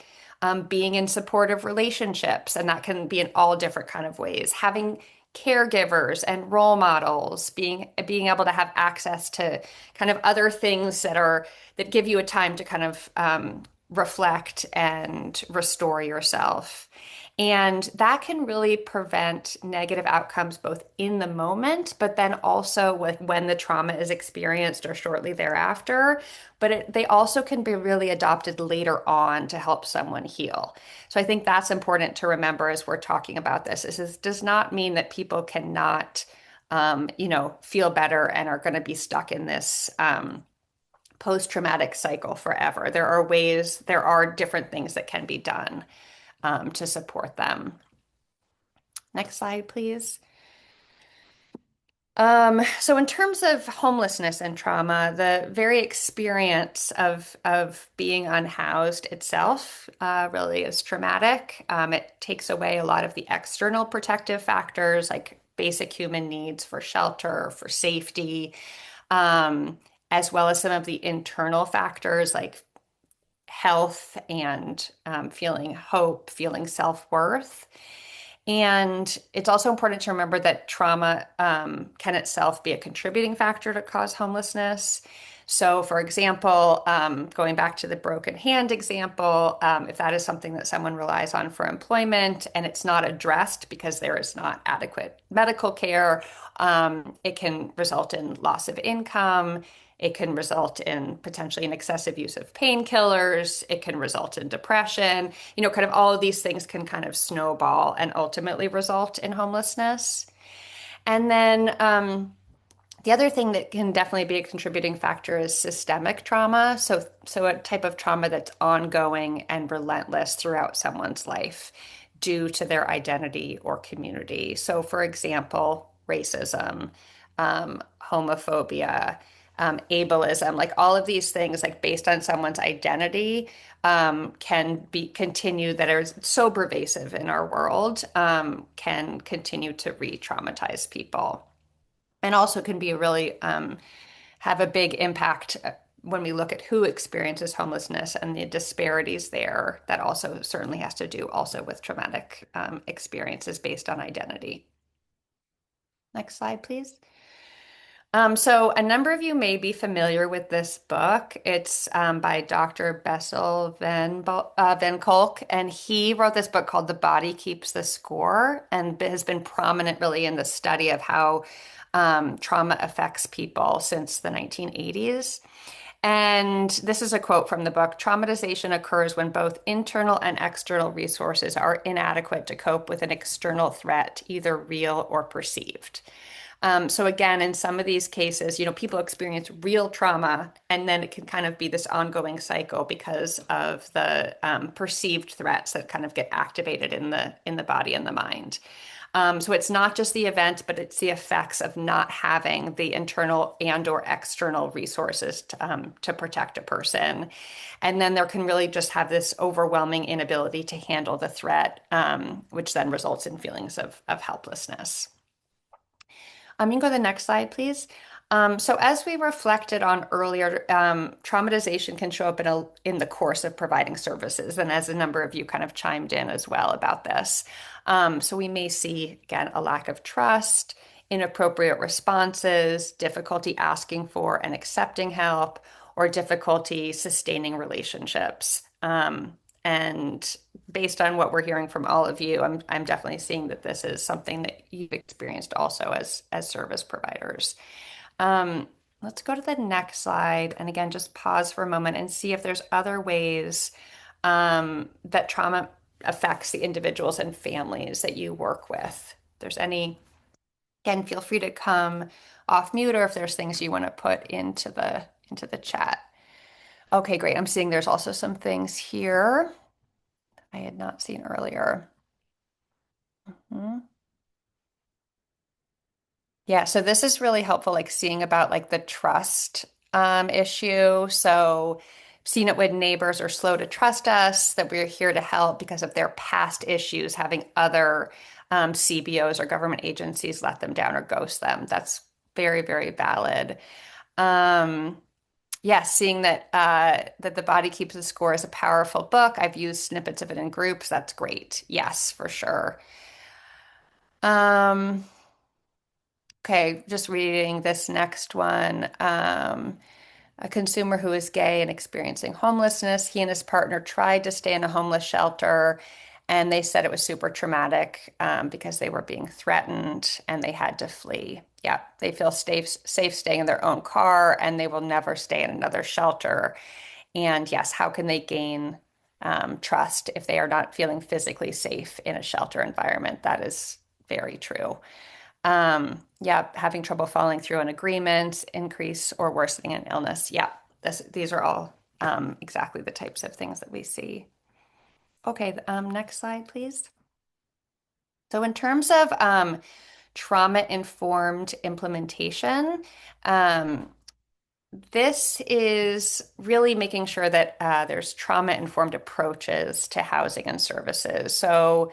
being in supportive relationships, and that can be in all different kind of ways. Having caregivers and role models, being able to have access to kind of other things that give you a time to kind of reflect and restore yourself. And that can really prevent negative outcomes both in the moment, but then also when the trauma is experienced or shortly thereafter. But they also can be really adopted later on to help someone heal. So I think that's important to remember as we're talking about this. This does not mean that people cannot, feel better and are going to be stuck in this post-traumatic cycle forever. There are different things that can be done to support them. Next slide, please. So in terms of homelessness and trauma, the very experience of being unhoused itself really is traumatic. It takes away a lot of the external protective factors like basic human needs for shelter, for safety, um, as well as some of the internal factors like health and feeling hope, feeling self-worth. And it's also important to remember that trauma can itself be a contributing factor to cause homelessness. So, for example, going back to the broken hand example, if that is something that someone relies on for employment and it's not addressed because there is not adequate medical care, it can result in loss of income. It can result in potentially an excessive use of painkillers. It can result in depression. Kind of all of these things can kind of snowball and ultimately result in homelessness. And then the other thing that can definitely be a contributing factor is systemic trauma. So a type of trauma that's ongoing and relentless throughout someone's life due to their identity or community. So, for example, racism, homophobia, ableism, like all of these things, like based on someone's identity, can be continue that are so pervasive in our world, can continue to re-traumatize people, and also can be really have a big impact when we look at who experiences homelessness and the disparities there. That also certainly has to do also with traumatic experiences based on identity. Next slide, please. So a number of you may be familiar with this book. It's by Dr. Bessel van Kolk, and he wrote this book called The Body Keeps the Score, and has been prominent really in the study of how trauma affects people since the 1980s. And this is a quote from the book: traumatization occurs when both internal and external resources are inadequate to cope with an external threat, either real or perceived. So again, in some of these cases, people experience real trauma, and then it can kind of be this ongoing cycle because of the perceived threats that kind of get activated in the body and the mind. So it's not just the event, but it's the effects of not having the internal and or external resources to protect a person. And then there can really just have this overwhelming inability to handle the threat, which then results in feelings of helplessness. You can go to the next slide, please. So as we reflected on earlier, traumatization can show up in the course of providing services, and as a number of you kind of chimed in as well about this. So we may see, again, a lack of trust, inappropriate responses, difficulty asking for and accepting help, or difficulty sustaining relationships. And based on what we're hearing from all of you, I'm definitely seeing that this is something that you've experienced also as service providers. Let's go to the next slide, and again, just pause for a moment and see if there's other ways that trauma affects the individuals and families that you work with. If there's any, again, feel free to come off mute, or if there's things you want to put into the chat. Okay, great. I'm seeing there's also some things here I had not seen earlier. Yeah, so this is really helpful, like seeing about like the trust issue. So seeing it when neighbors are slow to trust us, that we're here to help because of their past issues, having other CBOs or government agencies let them down or ghost them. That's very, very valid. Yeah, seeing that that The Body Keeps the Score is a powerful book. I've used snippets of it in groups. That's great. Yes, for sure. Okay, just reading this next one. A consumer who is gay and experiencing homelessness. He and his partner tried to stay in a homeless shelter, and they said it was super traumatic because they were being threatened and they had to flee. Yeah, they feel safe staying in their own car, and they will never stay in another shelter. And yes, how can they gain trust if they are not feeling physically safe in a shelter environment? That is very true. Yeah, having trouble following through on agreements, increase or worsening an illness. Yeah, these are all exactly the types of things that we see. Okay, next slide, please. So in terms of trauma-informed implementation, this is really making sure that there's trauma-informed approaches to housing and services. So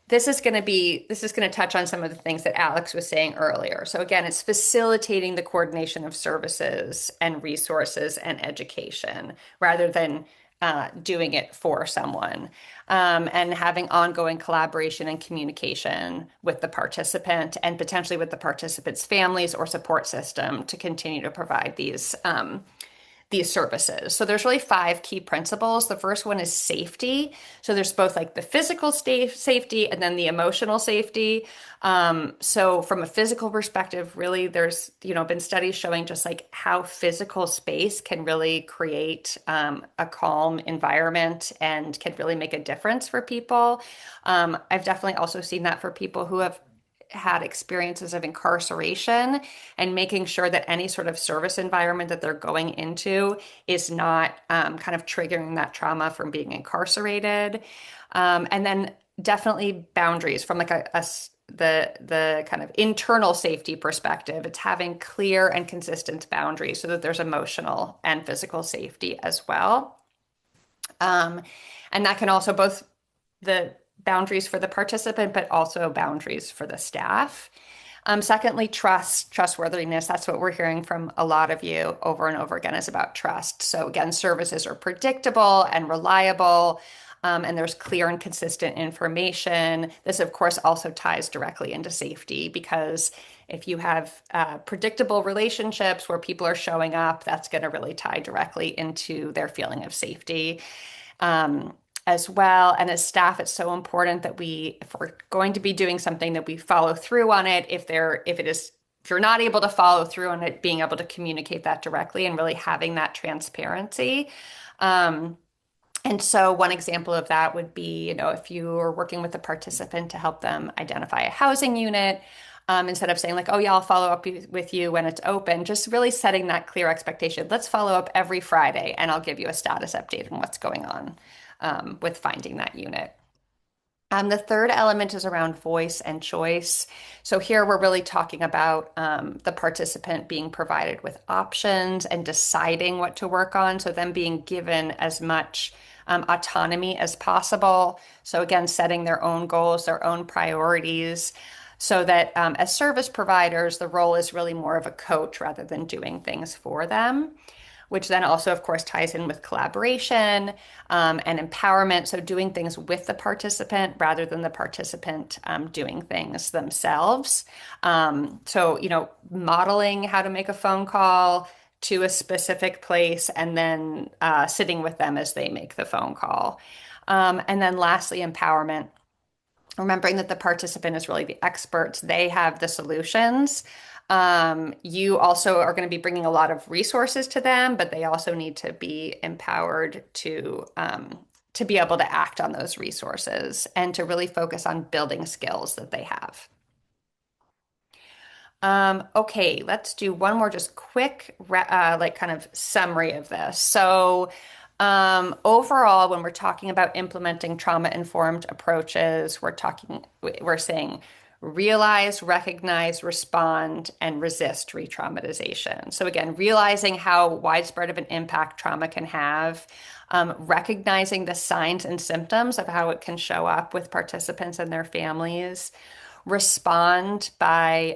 this is going to touch on some of the things that Alex was saying earlier. So again, it's facilitating the coordination of services and resources and education rather than doing it for someone, and having ongoing collaboration and communication with the participant and potentially with the participants' families or support system to continue to provide these services. So there's really 5 key principles. The first one is safety. So there's both like the physical safety and then the emotional safety. So from a physical perspective, really there's, been studies showing just like how physical space can really create a calm environment and can really make a difference for people. I've definitely also seen that for people who have had experiences of incarceration, and making sure that any sort of service environment that they're going into is not kind of triggering that trauma from being incarcerated. And then definitely boundaries from like the kind of internal safety perspective. It's having clear and consistent boundaries so that there's emotional and physical safety as well. Um, and that can also both the boundaries for the participant, but also boundaries for the staff. Secondly, trustworthiness. That's what we're hearing from a lot of you over and over again is about trust. So again, services are predictable and reliable, and there's clear and consistent information. This, of course, also ties directly into safety because if you have predictable relationships where people are showing up, that's going to really tie directly into their feeling of safety. Um, as well. And as staff, it's so important that if we're going to be doing something, that we follow through on it. If you're not able to follow through on it, being able to communicate that directly and really having that transparency. Um, and so one example of that would be, if you are working with a participant to help them identify a housing unit, instead of saying like, oh yeah, I'll follow up with you when it's open, just really setting that clear expectation. Let's follow up every Friday and I'll give you a status update on what's going on with finding that unit. The third element is around voice and choice. So here we're really talking about the participant being provided with options and deciding what to work on. So them being given as much autonomy as possible. So again, setting their own goals, their own priorities, so that as service providers, the role is really more of a coach rather than doing things for them, which then also, of course, ties in with collaboration and empowerment. So doing things with the participant rather than the participant doing things themselves. Modeling how to make a phone call to a specific place and then sitting with them as they make the phone call. And then lastly, empowerment, remembering that the participant is really the experts. They have the solutions. You also are going to be bringing a lot of resources to them, but they also need to be empowered to be able to act on those resources and to really focus on building skills that they have. Okay, let's do one more just quick like kind of summary of this. So overall, when we're talking about implementing trauma-informed approaches, we're saying realize, recognize, respond, and resist re-traumatization. So again, realizing how widespread of an impact trauma can have, recognizing the signs and symptoms of how it can show up with participants and their families, respond by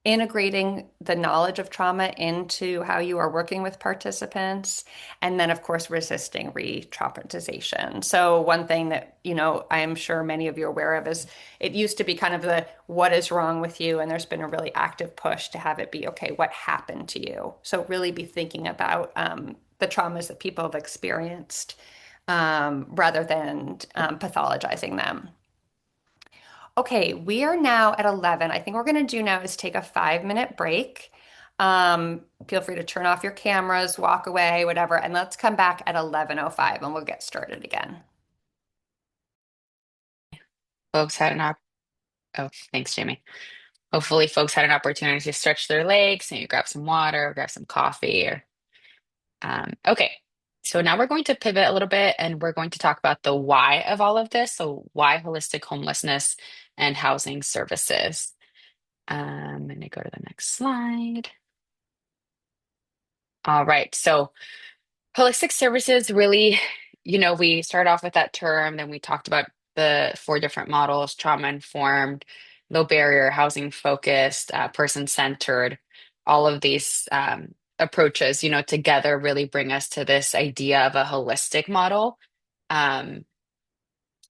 integrating the knowledge of trauma into how you are working with participants, and then, of course, resisting re-traumatization. So one thing that, I am sure many of you are aware of is it used to be kind of the what is wrong with you, and there's been a really active push to have it be, okay, what happened to you? So really be thinking about the traumas that people have experienced rather than pathologizing them. Okay, we are now at 11. I think what we're going to do now is take a 5-minute break. Feel free to turn off your cameras, walk away, whatever, and let's come back at 11:05 and we'll get started again. Folks had an op Oh, thanks, Jamie. Hopefully, folks had an opportunity to stretch their legs, maybe grab some water, grab some coffee, or okay. So now we're going to pivot a little bit and we're going to talk about the why of all of this. So why holistic homelessness and housing services. I'm going to go to the next slide. All right. So holistic services really, we started off with that term, then we talked about the 4 different models: trauma informed, low barrier, housing focused, person centered. All of these approaches, together really bring us to this idea of a holistic model. Um,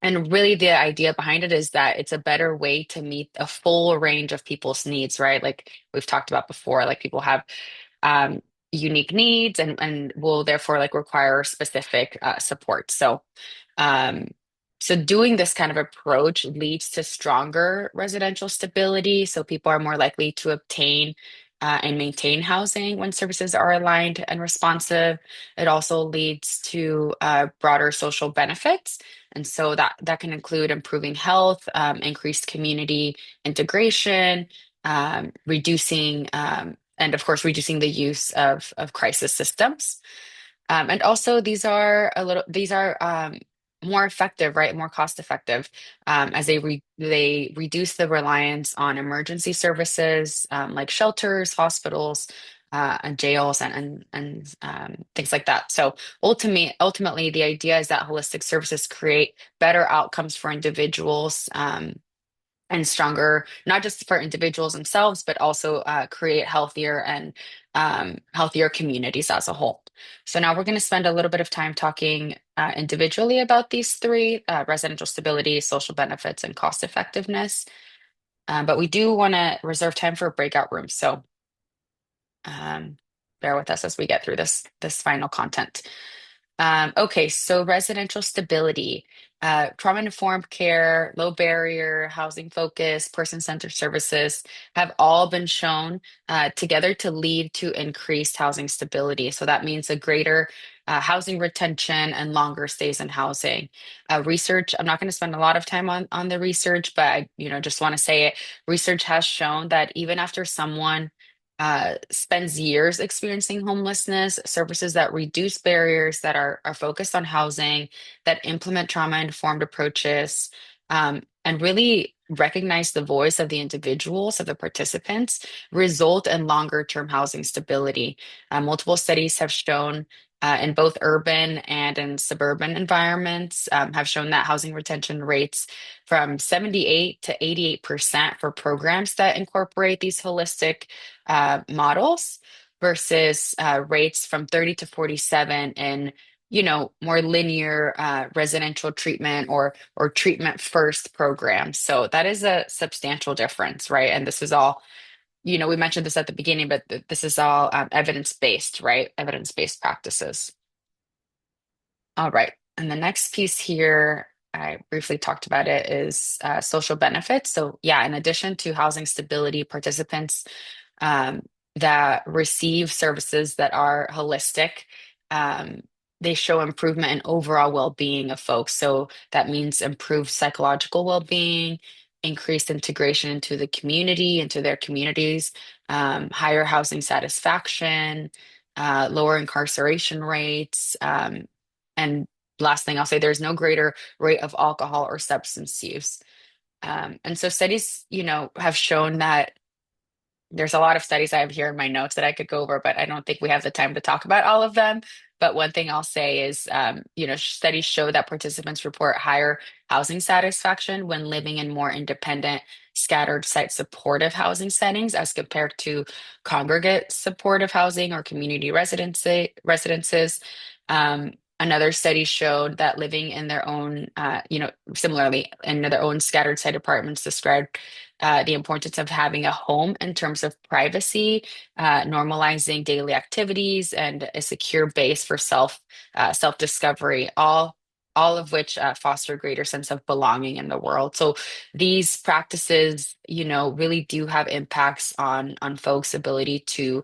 and really, the idea behind it is that it's a better way to meet a full range of people's needs, right? Like we've talked about before, like people have um, unique needs and will therefore like require specific support. Um, so doing this kind of approach leads to stronger residential stability. So people are more likely to obtain and maintain housing when services are aligned and responsive. It also leads to broader social benefits. And so that can include improving health, increased community integration, reducing and of course, reducing the use of crisis systems. And also, these are more effective, right? More cost effective, as they reduce the reliance on emergency services, like shelters, hospitals, and jails, and things like that. So ultimately, the idea is that holistic services create better outcomes for individuals. And stronger, not just for individuals themselves, but also create healthier and healthier communities as a whole. So now we're going to spend a little bit of time talking individually about these three: residential stability, social benefits, and cost effectiveness. But we do want to reserve time for breakout rooms. So um, bear with us as we get through this final content. Okay, so residential stability, trauma-informed care, low barrier, housing focus, person-centered services have all been shown together to lead to increased housing stability. So that means a greater housing retention and longer stays in housing. Research, I'm not going to spend a lot of time on the research, but I, just want to say it. Research has shown that even after someone spends years experiencing homelessness, services that reduce barriers, that are focused on housing, that implement trauma-informed approaches, and really recognize the voice of the individuals, of the participants, result in longer-term housing stability. Multiple studies have shown in both urban and in suburban environments, have shown that housing retention rates from 78 to 88% for programs that incorporate these holistic models versus rates from 30 to 47 in more linear residential treatment or treatment first programs. So that is a substantial difference, right? And this is all, we mentioned this at the beginning, but this is all evidence-based, right? Evidence-based practices. All right. And the next piece here, I briefly talked about it, is social benefits. So yeah, in addition to housing stability, participants um, that receive services that are holistic, um, they show improvement in overall well-being of folks. So that means improved psychological well-being, increased integration into the community, into their communities, higher housing satisfaction, lower incarceration rates, and last thing I'll say, there's no greater rate of alcohol or substance use. And so studies, have shown that there's a lot of studies I have here in my notes that I could go over, but I don't think we have the time to talk about all of them. But one thing I'll say is, studies show that participants report higher housing satisfaction when living in more independent, scattered site supportive housing settings as compared to congregate supportive housing or community residences. Another study showed that living in their own, similarly in their own scattered site apartments described the importance of having a home in terms of privacy, normalizing daily activities, and a secure base for self discovery. All of which foster greater sense of belonging in the world. So these practices, really do have impacts on folks' ability to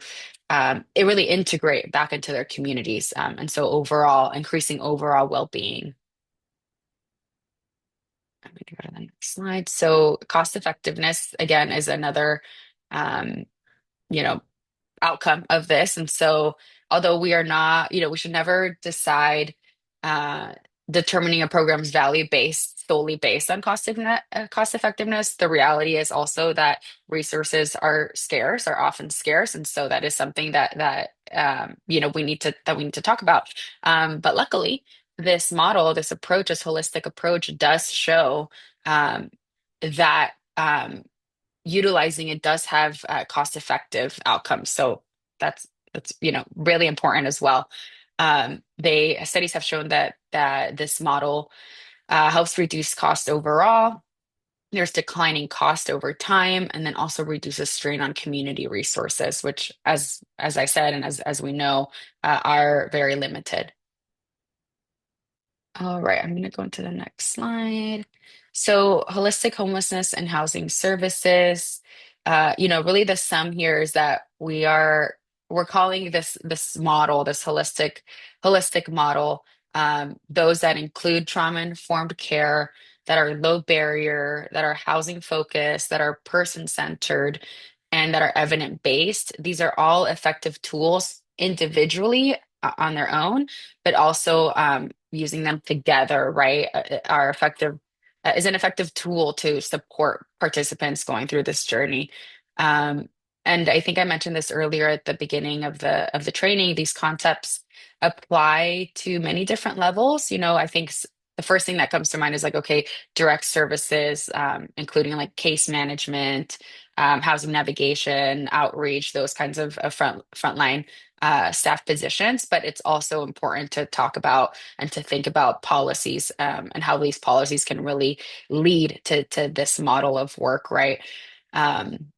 it really integrate back into their communities, and so overall increasing overall well-being. I'm going to go to the next slide. So cost effectiveness, again, is another, um, you know, outcome of this. And so although we are not, we should never decide uh, determining a program's value based solely based on cost effectiveness. The reality is also that resources are often scarce. And so that is something that we need to talk about. But luckily, this model, this approach, this holistic approach does show that utilizing it does have cost-effective outcomes. So that's really important as well. They studies have shown that this model helps reduce cost overall. There's declining cost over time, and then also reduces strain on community resources, which, as I said, and as we know, are very limited. All right, I'm going to go into the next slide. So, holistic homelessness and housing services. Really the sum here is that we're calling this model, this holistic model, those that include trauma-informed care, that are low barrier, that are housing focused, that are person-centered, and that are evidence-based. These are all effective tools individually on their own, but also using them together, right, are effective is an effective tool to support participants going through this journey. Um, and I think I mentioned this earlier at the beginning of the training. These concepts apply to many different levels. I think the first thing that comes to mind is like, okay, direct services, including like case management, housing navigation, outreach, those kinds of frontline staff positions. But it's also important to talk about and to think about policies, and how these policies can really lead to this model of work, right? Um,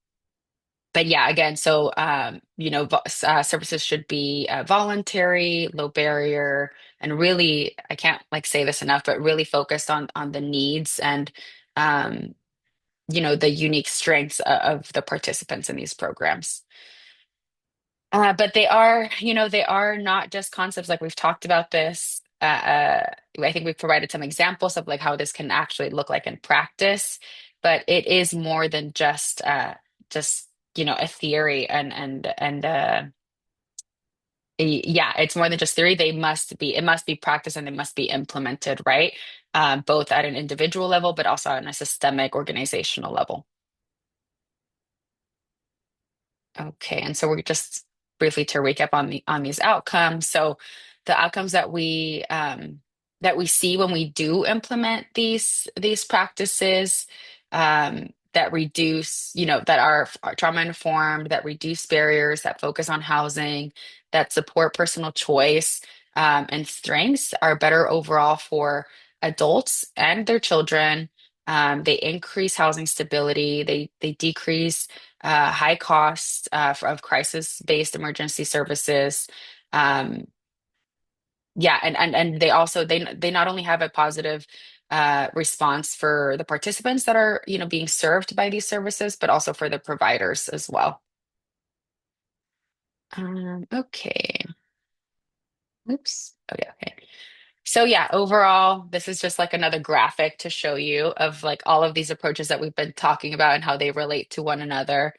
but yeah, again, so services should be voluntary, low barrier, and really, I can't like say this enough, but really focused on the needs and um, the unique strengths of the participants in these programs. But they are not just concepts. Like we've talked about this. I think we've provided some examples of like how this can actually look like in practice, but it is more than just a theory yeah, it's more than just theory. It must be practiced and they must be implemented, right? Both at an individual level, but also on a systemic organizational level. Okay, and so we're just briefly to recap on these outcomes. So the outcomes that we see when we do implement these practices, that reduce, that are trauma informed, that reduce barriers, that focus on housing, that support personal choice, and strengths are better overall for adults and their children. They increase housing stability. They decrease high costs of crisis-based emergency services. Um, yeah, and they also they not only have a positive response for the participants that are being served by these services, but also for the providers as well. Okay. Oops. Oh yeah. Okay. So yeah, overall, this is just like another graphic to show you of like all of these approaches that we've been talking about and how they relate to one another.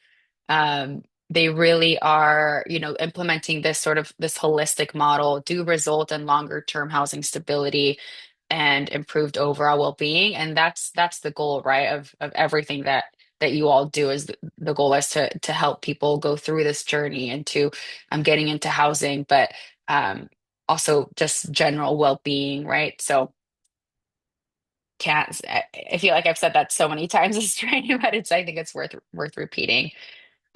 They really are, implementing this holistic model do result in longer term housing stability and improved overall well-being. And that's the goal, right? Of everything that you all do is the goal is to help people go through this journey into getting into housing, but also just general well-being, right? So can't I feel like I've said that so many times this training, but I think it's worth repeating.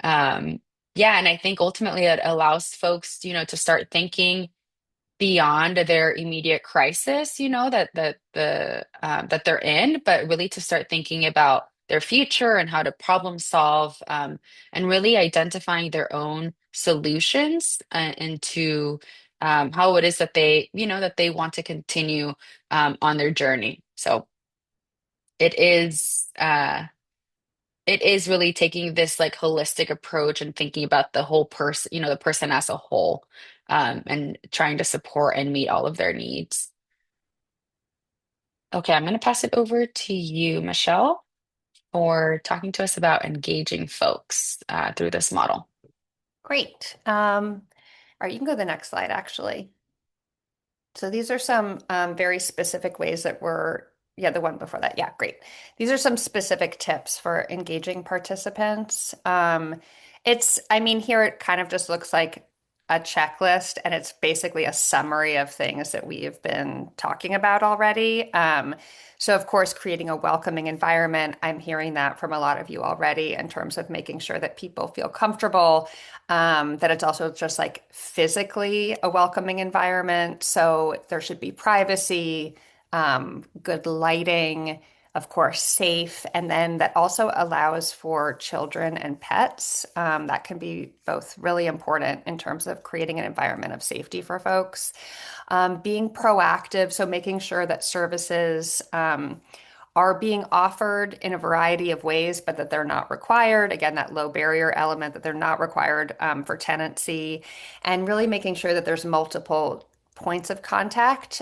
Um, yeah, and I think ultimately it allows folks, to start thinking beyond their immediate crisis, that they're in, but really to start thinking about their future and how to problem solve, and really identifying their own solutions into how it is that that they want to continue on their journey. So it is. It is really taking this like holistic approach and thinking about the whole person, the person as a whole, and trying to support and meet all of their needs. Okay, I'm going to pass it over to you, Michelle, for talking to us about engaging folks through this model. Great. All right, you can go to the next slide, actually. So these are some very specific ways that yeah, the one before that. Yeah, great. These are some specific tips for engaging participants. I mean, here it kind of just looks like a checklist, and it's basically a summary of things that we have been talking about already. So, of course, creating a welcoming environment, I'm hearing that from a lot of you already in terms of making sure that people feel comfortable, that it's also just like physically a welcoming environment. So there should be privacy, good lighting, of course, safe, and then that also allows for children and pets. That can be both really important in terms of creating an environment of safety for folks. Being proactive, so making sure that services are being offered in a variety of ways, but that they're not required. Again, that low barrier element that they're not required for tenancy, and really making sure that there's multiple points of contact.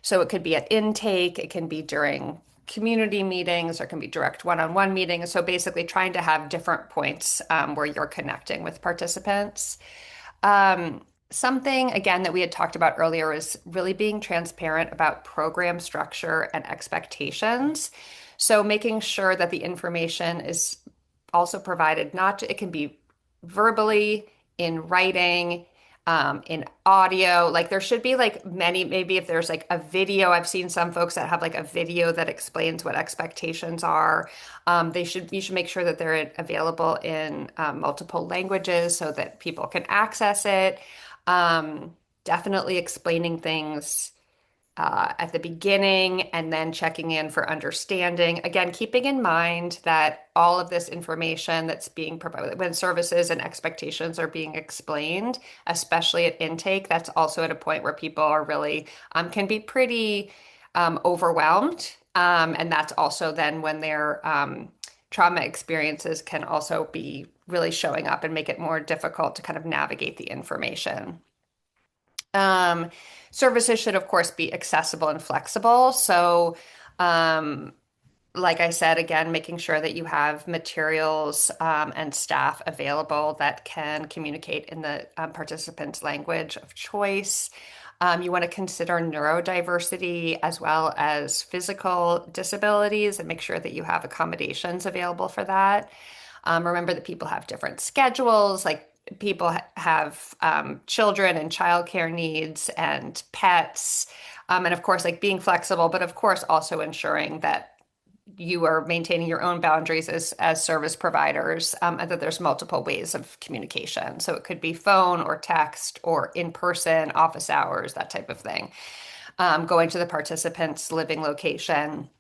So it could be at intake, it can be during community meetings, or can be direct one-on-one meetings. So basically trying to have different points where you're connecting with participants. something, again, that we had talked about earlier is really being transparent about program structure and expectations. So making sure that the information is also provided, not, it can be verbally, in writing, in audio. Like there should be like many, maybe if there's like a video, I've seen some folks that have like a video that explains what expectations are. You should make sure that they're available in multiple languages so that people can access it. Um, Definitely explaining things at the beginning and then checking in for understanding. Again, keeping in mind that all of this information that's being provided when services and expectations are being explained, especially at intake, that's also at a point where people are really can be pretty overwhelmed. And that's also then when their trauma experiences can also be really showing up and make it more difficult to kind of navigate the information. Um, Services should, of course, be accessible and flexible. So, um, like I said, again, making sure that you have materials and staff available that can communicate in the participant's language of choice. You want to consider neurodiversity as well as physical disabilities and make sure that you have accommodations available for that. Remember that people have different schedules, like people have children and childcare needs and pets. And of course, like being flexible, but of course, also ensuring that you are maintaining your own boundaries as service providers, and that there's multiple ways of communication. So it could be phone or text or in person, office hours, that type of thing. Going to the participant's living location.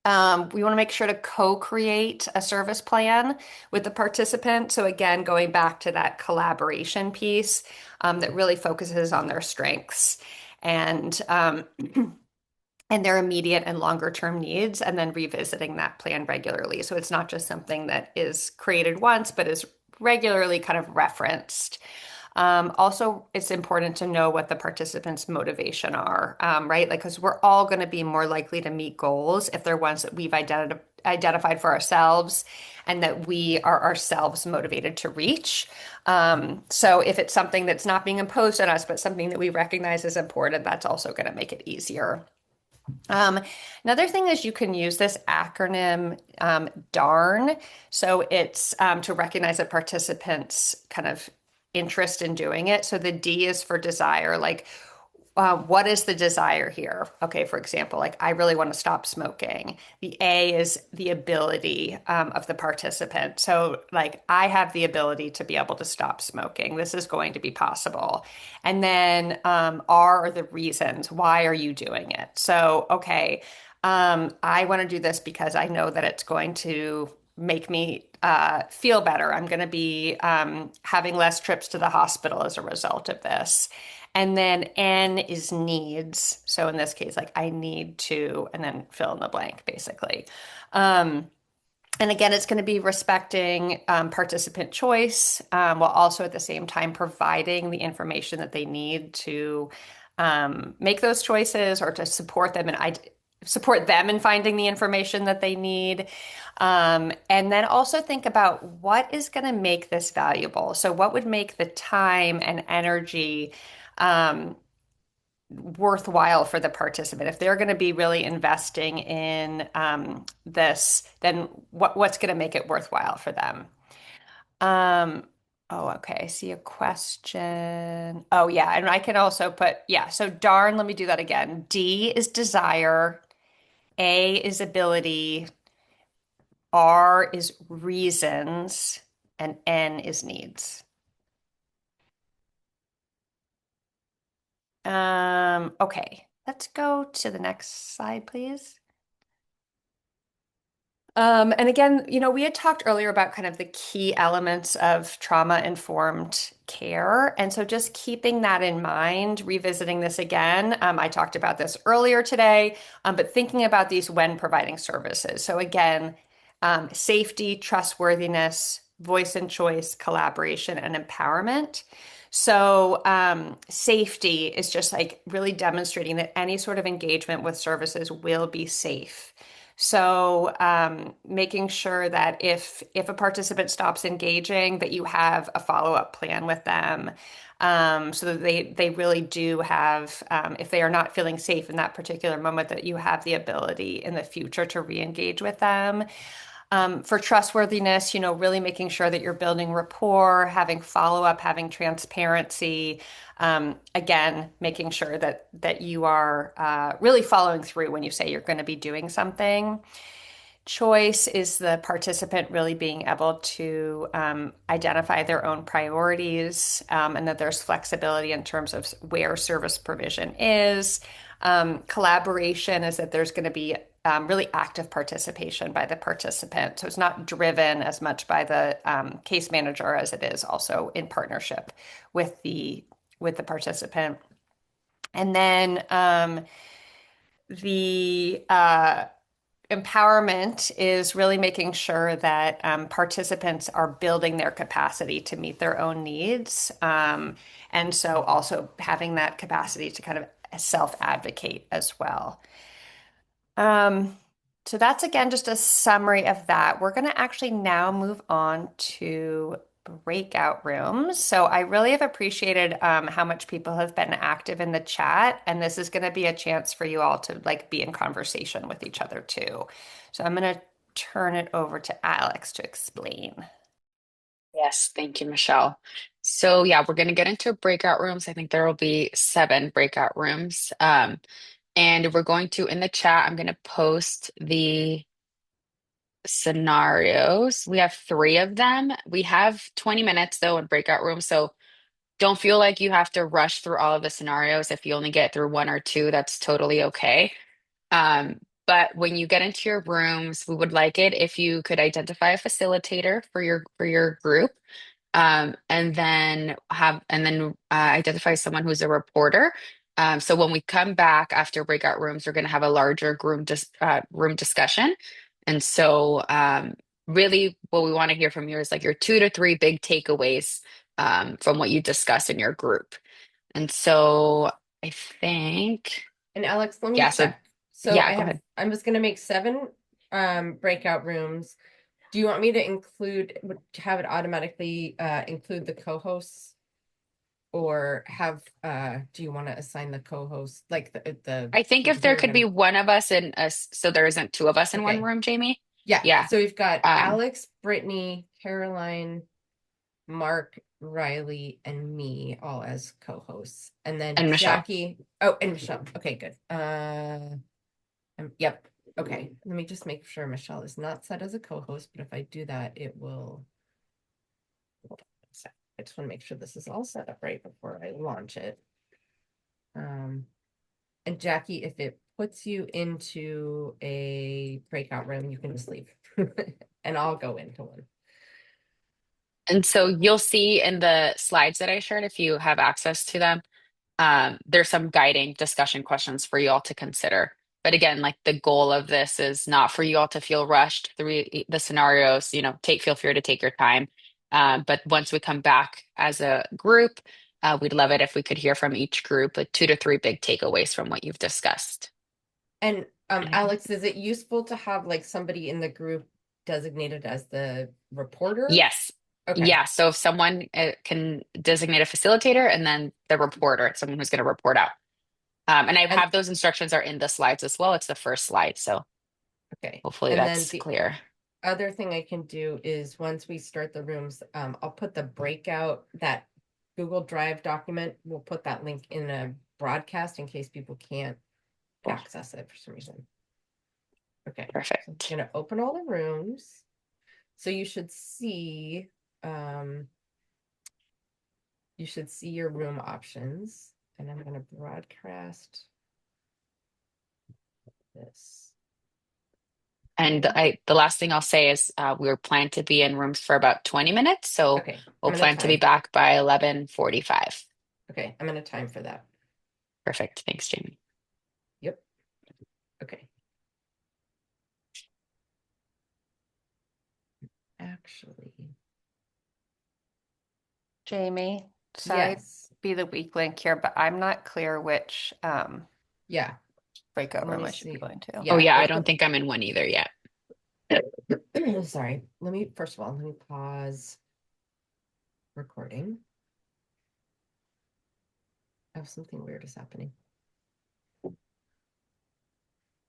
We want to make sure to co-create a service plan with the participant. So again, going back to that collaboration piece that really focuses on their strengths and and their immediate and longer term needs, and then revisiting that plan regularly. So it's not just something that is created once, but is regularly kind of referenced. Also, it's important to know what the participants' motivation are, right? Like, because we're all going to be more likely to meet goals if they're ones that we've identified for ourselves and that we are ourselves motivated to reach. So if it's something that's not being imposed on us, but something that we recognize as important, that's also going to make it easier. Um, Another thing is you can use this acronym DARN. So it's to recognize a participant's kind of interest in doing it. So the D is for desire, like what is the desire here? Okay, for example, like I really want to stop smoking. The A is the ability of the participant. So, like, I have the ability to be able to stop smoking. This is going to be possible. And then R are the reasons. Why are you doing it? So, okay, I want to do this because I know that it's going to make me feel better. I'm going to be having less trips to the hospital as a result of this. And then N is needs. So in this case, like I need to, and then fill in the blank, basically. Um, and again, it's going to be respecting participant choice while also at the same time providing the information that they need to make those choices or to support them and support them in finding the information that they need. And then also think about what is going to make this valuable. So what would make the time and energy um, worthwhile for the participant? If they're going to be really investing in this, then what's going to make it worthwhile for them? Um, oh, okay. I see a question. Oh, yeah. And I can also put, yeah. So darn, let me do that again. D is desire. A is ability. R is reasons. And N is needs. Okay, let's go to the next slide, please. And again, we had talked earlier about kind of the key elements of trauma-informed care. And so just keeping that in mind, revisiting this again, I talked about this earlier today, but thinking about these when providing services. So again, safety, trustworthiness, voice and choice, collaboration, and empowerment. So, safety is just like really demonstrating that any sort of engagement with services will be safe. So making sure that if a participant stops engaging, that you have a follow-up plan with them, so that they really do have, if they are not feeling safe in that particular moment, that you have the ability in the future to re-engage with them. For trustworthiness, really making sure that you're building rapport, having follow-up, having transparency. Again, making sure that you are really following through when you say you're going to be doing something. Choice is the participant really being able to identify their own priorities, and that there's flexibility in terms of where service provision is. Collaboration is that there's going to be really active participation by the participant. So it's not driven as much by the case manager as it is also in partnership with the participant. And then the empowerment is really making sure that participants are building their capacity to meet their own needs. And so also having that capacity to kind of self-advocate as well. Um, so that's again just a summary of that. We're going to actually now move on to breakout rooms. So I really have appreciated how much people have been active in the chat, and this is going to be a chance for you all to like be in conversation with each other too. So I'm going to turn it over to Alex to explain. Yes, thank you, Michelle. So yeah, we're going to get into breakout rooms. I think there will be 7 breakout rooms. And we're going to, in the chat, I'm going to post the scenarios. We have 3 of them. We have 20 minutes though in breakout rooms, so don't feel like you have to rush through all of the scenarios. If you only get through 1 or 2, that's totally okay. But when you get into your rooms, we would like it if you could identify a facilitator for your group, identify someone who's a reporter. So when we come back after breakout rooms, we're going to have a larger room discussion. And so really what we want to hear from you is like your 2 to 3 big takeaways from what you discuss in your group. And so I think, And Alex, let me yeah, so check. So yeah, go ahead. I'm just gonna make 7 breakout rooms. Do you want me to have it automatically include the co-hosts, or do you want to assign the co-host like the I think people if who there are could gonna? be one of us in us, so there isn't 2 of us in one Okay. room, Jamie. Yeah. Yeah. So we've got Um, Alex, Brittany, Caroline, Mark, Riley, and me all as co-hosts. And then and Michelle. Jackie. Oh, and Michelle. Okay, good. Yep. Okay. Let me just make sure Michelle is not set as a co-host, but if I do that, it will. Hold on a sec. I just want to make sure this is all set up right before I launch it. And Jackie, if it puts you into a breakout room, you can just leave. And I'll go into one. And so you'll see in the slides that I shared, if you have access to them, there's some guiding discussion questions for you all to consider. But again, like the goal of this is not for you all to feel rushed through the scenarios, feel free to take your time. But once we come back as a group, we'd love it if we could hear from each group, like 2 to 3 big takeaways from what you've discussed. And And Alex, is it useful to have like somebody in the group designated as the reporter? yes. Okay. Yeah. So if someone can designate a facilitator and then the reporter, it's someone who's going to report out. And I And have those instructions are in the slides as well. It's the first slide. So okay. hopefully And then that's the clear. other thing I can do is once we start the rooms, I'll put the breakout, that Google Drive document, we'll put that link in a broadcast in case people can't Cool. access it for some reason. Okay. So I'm Perfect. gonna open all the rooms. So um you should see your room options, and I'm gonna broadcast this. And the last thing I'll say is we're planned to be in rooms for about 20 minutes. So Okay, I'm we'll gonna plan to be time. back by 11:45. Okay, I'm gonna time for that. Perfect. Thanks, Jamie. Yep. Okay. Actually, Jamie, sorry to yes. be the weak link here, but I'm not clear which Yeah. breakout Let room me I should be see. going to. Oh Yeah. yeah, I don't think I'm in one either yet. Sorry. First of all, let me pause recording. Oh, something weird is happening. There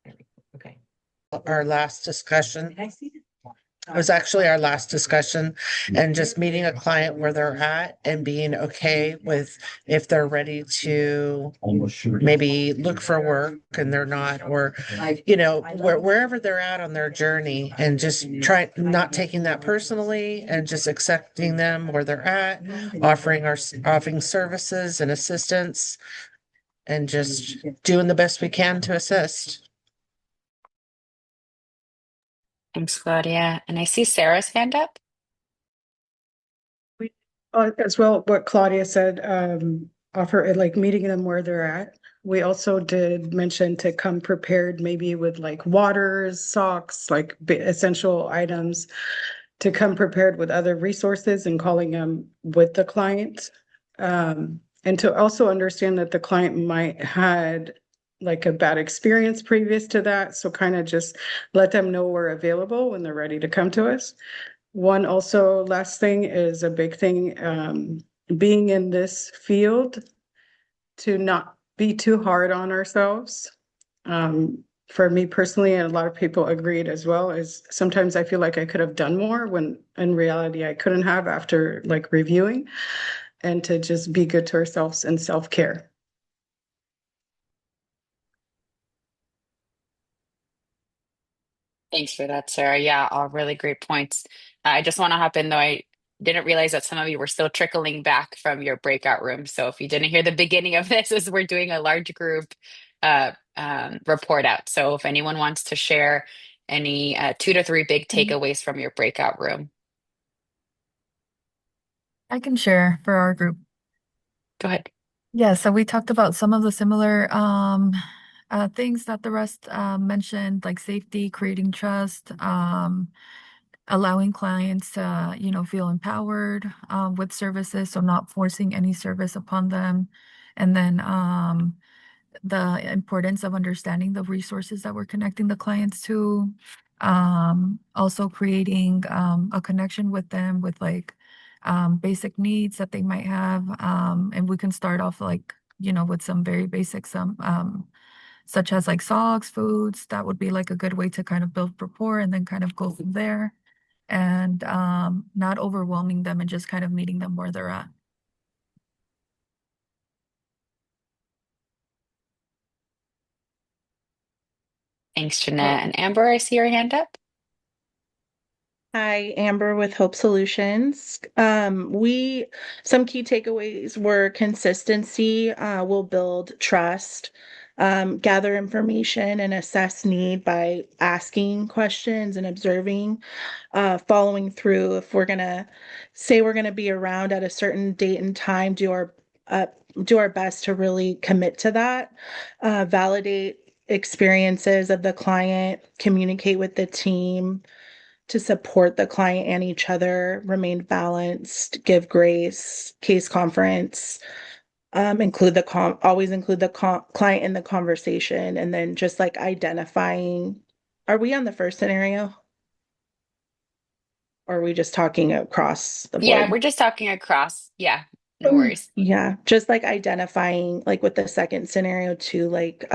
we go. Okay. Our last discussion. It was actually our last discussion, and just meeting a client where they're at and being okay with if they're ready to maybe look for work and they're not, or wherever they're at on their journey, and just try not taking that personally and just accepting them where they're at, offering services and assistance, and just doing the best we can to assist. Thanks, Claudia. And I see Sarah's hand up. We, as well, what Claudia said, offer like meeting them where they're at. We also did mention to come prepared, maybe with like waters, socks, like essential items, to come prepared with other resources and calling them with the client. And to also understand that the client might had like a bad experience previous to that. So kind of just let them know we're available when they're ready to come to us. One also, last thing is a big thing, being in this field, to not be too hard on ourselves. For me personally, and a lot of people agreed as well, is sometimes I feel like I could have done more when in reality I couldn't have after like reviewing, and to just be good to ourselves and self-care. Thanks for that, Sarah. Yeah, all really great points. I just want to hop in though. I didn't realize that some of you were still trickling back from your breakout room. So if you didn't hear the beginning of this, is we're doing a large group report out. So if anyone wants to share any 2 to 3 big takeaways from your breakout room, I can share for our group. go ahead. Yeah, so we talked about some of the similar things that the rest mentioned, like safety, creating trust, allowing clients to, feel empowered with services, so not forcing any service upon them. And then the importance of understanding the resources that we're connecting the clients to. Also creating a connection with them with like basic needs that they might have. And we can start off like, with some very basic, such as like socks, foods. That would be like a good way to kind of build rapport and then kind of go from there. And not overwhelming them and just kind of meeting them where they're at. Thanks, Jeanette. And Amber, I see your hand up. Hi, Amber with Hope Solutions. Some key takeaways were consistency, will build trust, gather information and assess need by asking questions and observing, following through. If we're gonna say we're gonna be around at a certain date and time, uh, do our best to really commit to that, validate experiences of the client, communicate with the team to support the client and each other, remain balanced, give grace, case conference, always include the client in the conversation, and then just like identifying, are we on the first scenario? Or are we just talking across the Yeah, board? we're just talking across. Yeah, no worries. Yeah, just like identifying like with the second scenario too, like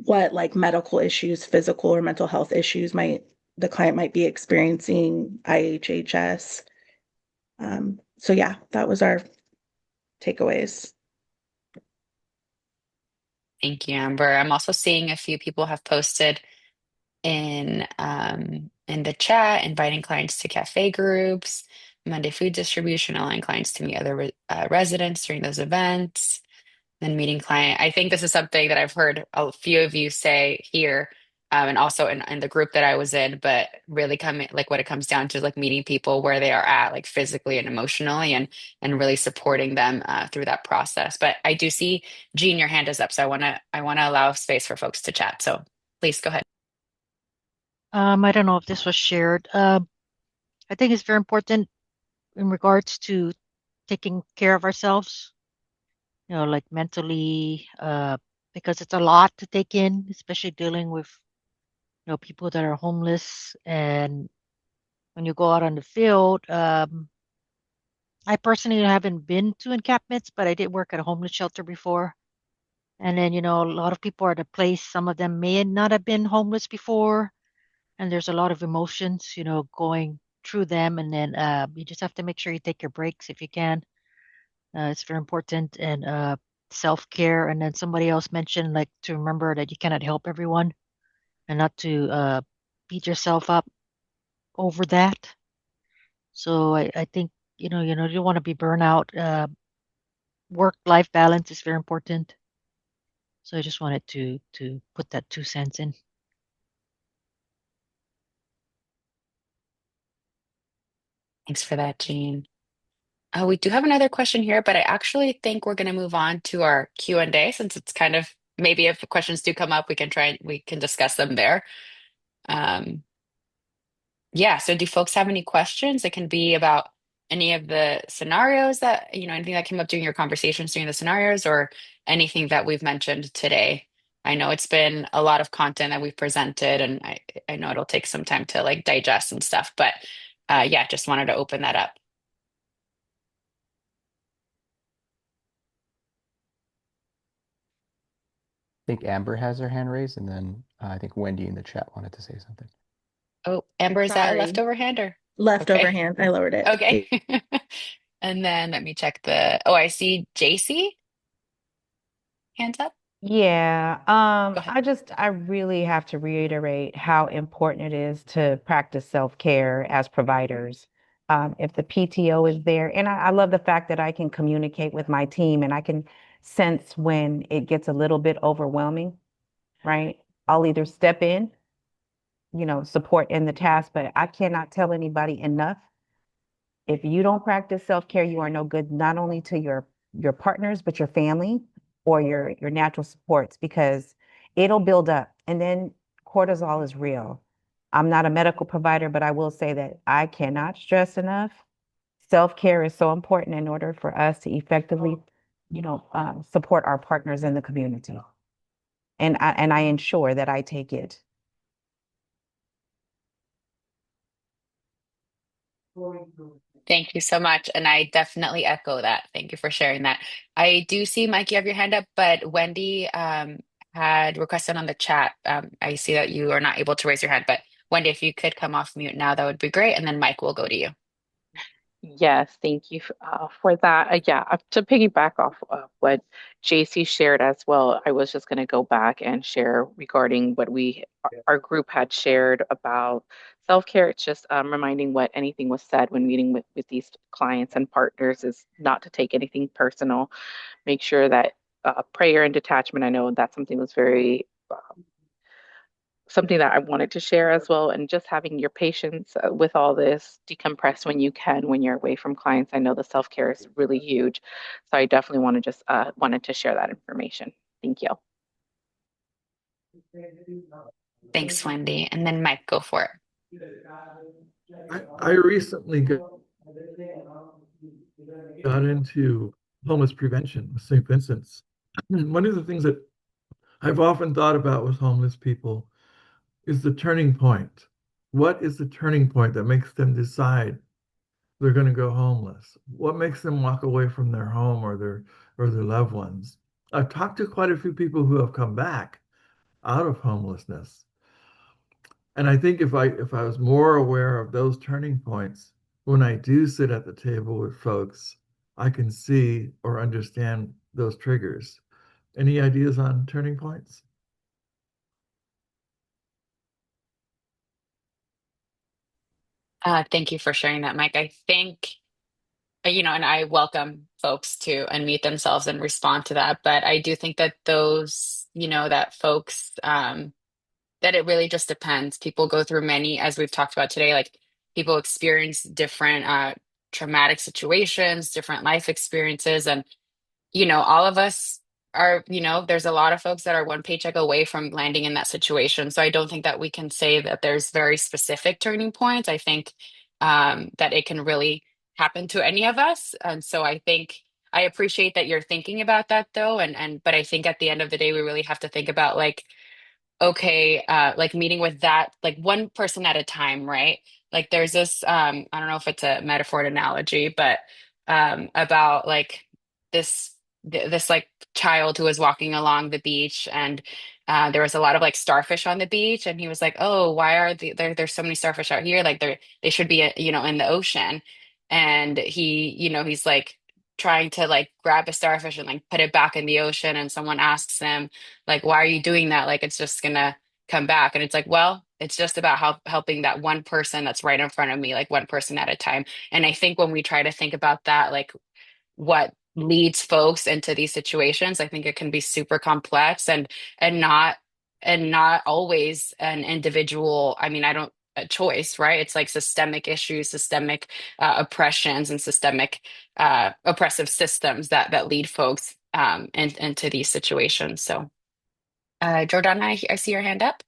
what like medical issues, physical or mental health issues might the client might be experiencing, IHHS. So yeah, that was our takeaways. Thank you, Amber. I'm also seeing a few people have posted in the chat, inviting clients to cafe groups, Monday food distribution, allowing clients to meet other residents during those events, then meeting client. I think this is something that I've heard a few of you say here, and also in the group that I was in, but really coming like what it comes down to is like meeting people where they are at, like physically and emotionally, and really supporting them through that process. But I do see Jean, your hand is up, so I wanna allow space for folks to chat. So please go ahead. I don't know if this was shared. I think it's very important in regards to taking care of ourselves, like mentally, because it's a lot to take in, especially dealing with, people that are homeless. And when you go out on the field, I personally haven't been to encampments, but I did work at a homeless shelter before. And then, a lot of people are at a place, some of them may not have been homeless before, and there's a lot of emotions, going through them. And then you just have to make sure you take your breaks if you can. It's very important. And self-care. And then somebody else mentioned, like, to remember that you cannot help everyone and not to beat yourself up over that. So I think, you don't want to be burnout. Work-life balance is very important. So I just wanted to put that 2 cents in. Thanks for that, Jean. We do have another question here, but I actually think we're going to move on to our Q&A since it's kind of maybe if questions do come up, we can discuss them there. Um, yeah, so do folks have any questions? It can be about any of the scenarios that, anything that came up during your conversations during the scenarios or anything that we've mentioned today. I know it's been a lot of content that we've presented, and I know it'll take some time to like digest and stuff, but yeah, just wanted to open that up. Think Amber has her hand raised, and then I think Wendy in the chat wanted to say something. Oh, Amber, is that a Sorry. leftover hand or? Leftover Okay. hand. I lowered it. Okay. And then let me check I see JC hands up. Yeah, Go ahead. I really have to reiterate how important it is to practice self-care as providers. If the PTO is there, and I love the fact that I can communicate with my team and I can sense when it gets a little bit overwhelming, right? I'll either step in, support in the task, but I cannot tell anybody enough. If you don't practice self-care, you are no good not only to your partners, but your family or your natural supports because it'll build up. And then cortisol is real. I'm not a medical provider, but I will say that I cannot stress enough. Self-care is so important in order for us to effectively, support our partners in the community. And I ensure that I take it. Thank you so much. And I definitely echo that. Thank you for sharing that. I do see, Mike, you have your hand up, but Wendy had requested on the chat. I see that you are not able to raise your hand, but Wendy, if you could come off mute now, that would be great. And then Mike will go to you. Yes, thank you for that. Yeah, to piggyback off what JC shared as well, I was just going to go back and share regarding what our group had shared about self-care. It's just reminding what anything was said when meeting with these clients and partners is not to take anything personal. Make sure that prayer and detachment, I know that's something that's very something that I wanted to share as well. And just having your patience with all this, decompress when you can, when you're away from clients. I know the self care is really huge. So I definitely want to just wanted to share that information. Thank you. Thanks, Wendy. And then Mike, go for it. I recently got into homeless prevention with St. Vincent's. One of the things that I've often thought about with homeless people is the turning point. What is the turning point that makes them decide they're going to go homeless? What makes them walk away from their home or their loved ones? I've talked to quite a few people who have come back out of homelessness. And I think if I was more aware of those turning points, when I do sit at the table with folks, I can see or understand those triggers. Any ideas on turning points? Thank you for sharing that, Mike. I think, and I welcome folks to unmute themselves and respond to that. But I do think that that folks, that it really just depends. People go through many, as we've talked about today, like people experience different traumatic situations, different life experiences. And all of us are, there's a lot of folks that are one paycheck away from landing in that situation. So I don't think that we can say that there's very specific turning points. I think that it can really happen to any of us. And so I think I appreciate that you're thinking about that though. But I think at the end of the day, we really have to think about like, okay, like meeting with that, like one person at a time, right? Like there's this, I don't know if it's a metaphor or an analogy, but about like this this like child who was walking along the beach and there was a lot of like starfish on the beach and he was like, oh, why are there's so many starfish out here? Like they should be, you know, in the ocean. And he, you know, he's like trying to like grab a starfish and like put it back in the ocean and someone asks him like, why are you doing that? Like, it's just gonna come back. And it's like, well, it's just about helping that one person that's right in front of me, like one person at a time. And I think when we try to think about that, like what leads folks into these situations, I think it can be super complex and not and not always an individual. I mean, I don't a choice, right? It's like systemic issues, systemic oppressions, and systemic oppressive systems that lead folks into these situations. So. Jordana, I see your hand up.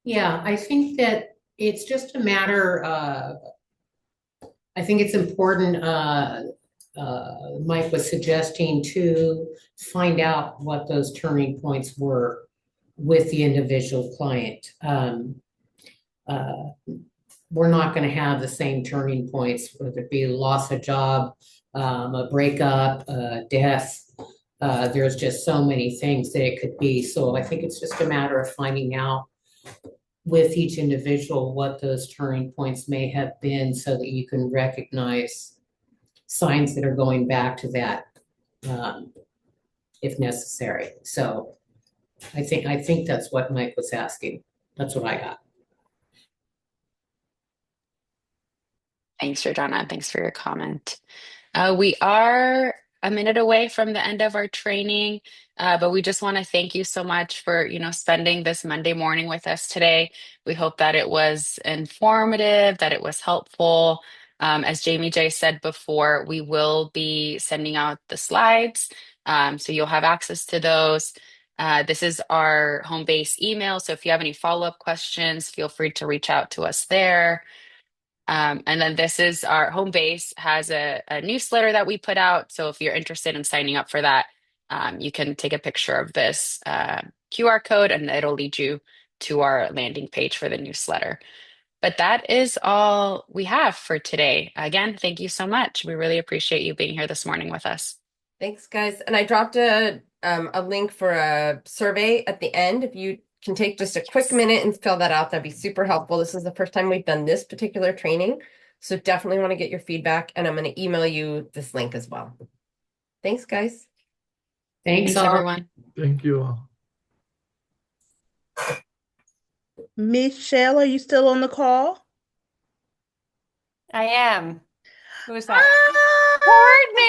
Yeah, I think that it's just a matter I think it's important, Mike was suggesting to find out what those turning points were with the individual client. Uh, we're not going to have the same turning points, whether it be loss of job, a breakup, death. There's just so many things that it could be. So I think it's just a matter of finding out with each individual what those turning points may have been so that you can recognize signs that are going back to that if necessary. So I think that's what Mike was asking. That's what I got. Thanks, Jordana. Thanks for your comment. We are a minute away from the end of our training, but we just want to thank you so much for, you know, spending this Monday morning with us today. We hope that it was informative, that it was helpful. As Jamie J said before, we will be sending out the slides, so you'll have access to those. This is our home base email, so if you have any follow-up questions, feel free to reach out to us there. And then this is our home base has a newsletter that we put out. So if you're interested in signing up for that, you can take a picture of this QR code and it'll lead you to our landing page for the newsletter. But that is all we have for today. Again, thank you so much. We really appreciate you being here this morning with us. Thanks, guys. And I dropped a link for a survey at the end. If you can take just a quick minute and fill that out, that'd be super helpful. This is the first time we've done this particular training, so definitely want to get your feedback, and I'm going to email you this link as well. Thanks, guys. Thanks all. Everyone. Thank you all. Michelle, are you still on the call? I am. Who is that? Ah! Courtney!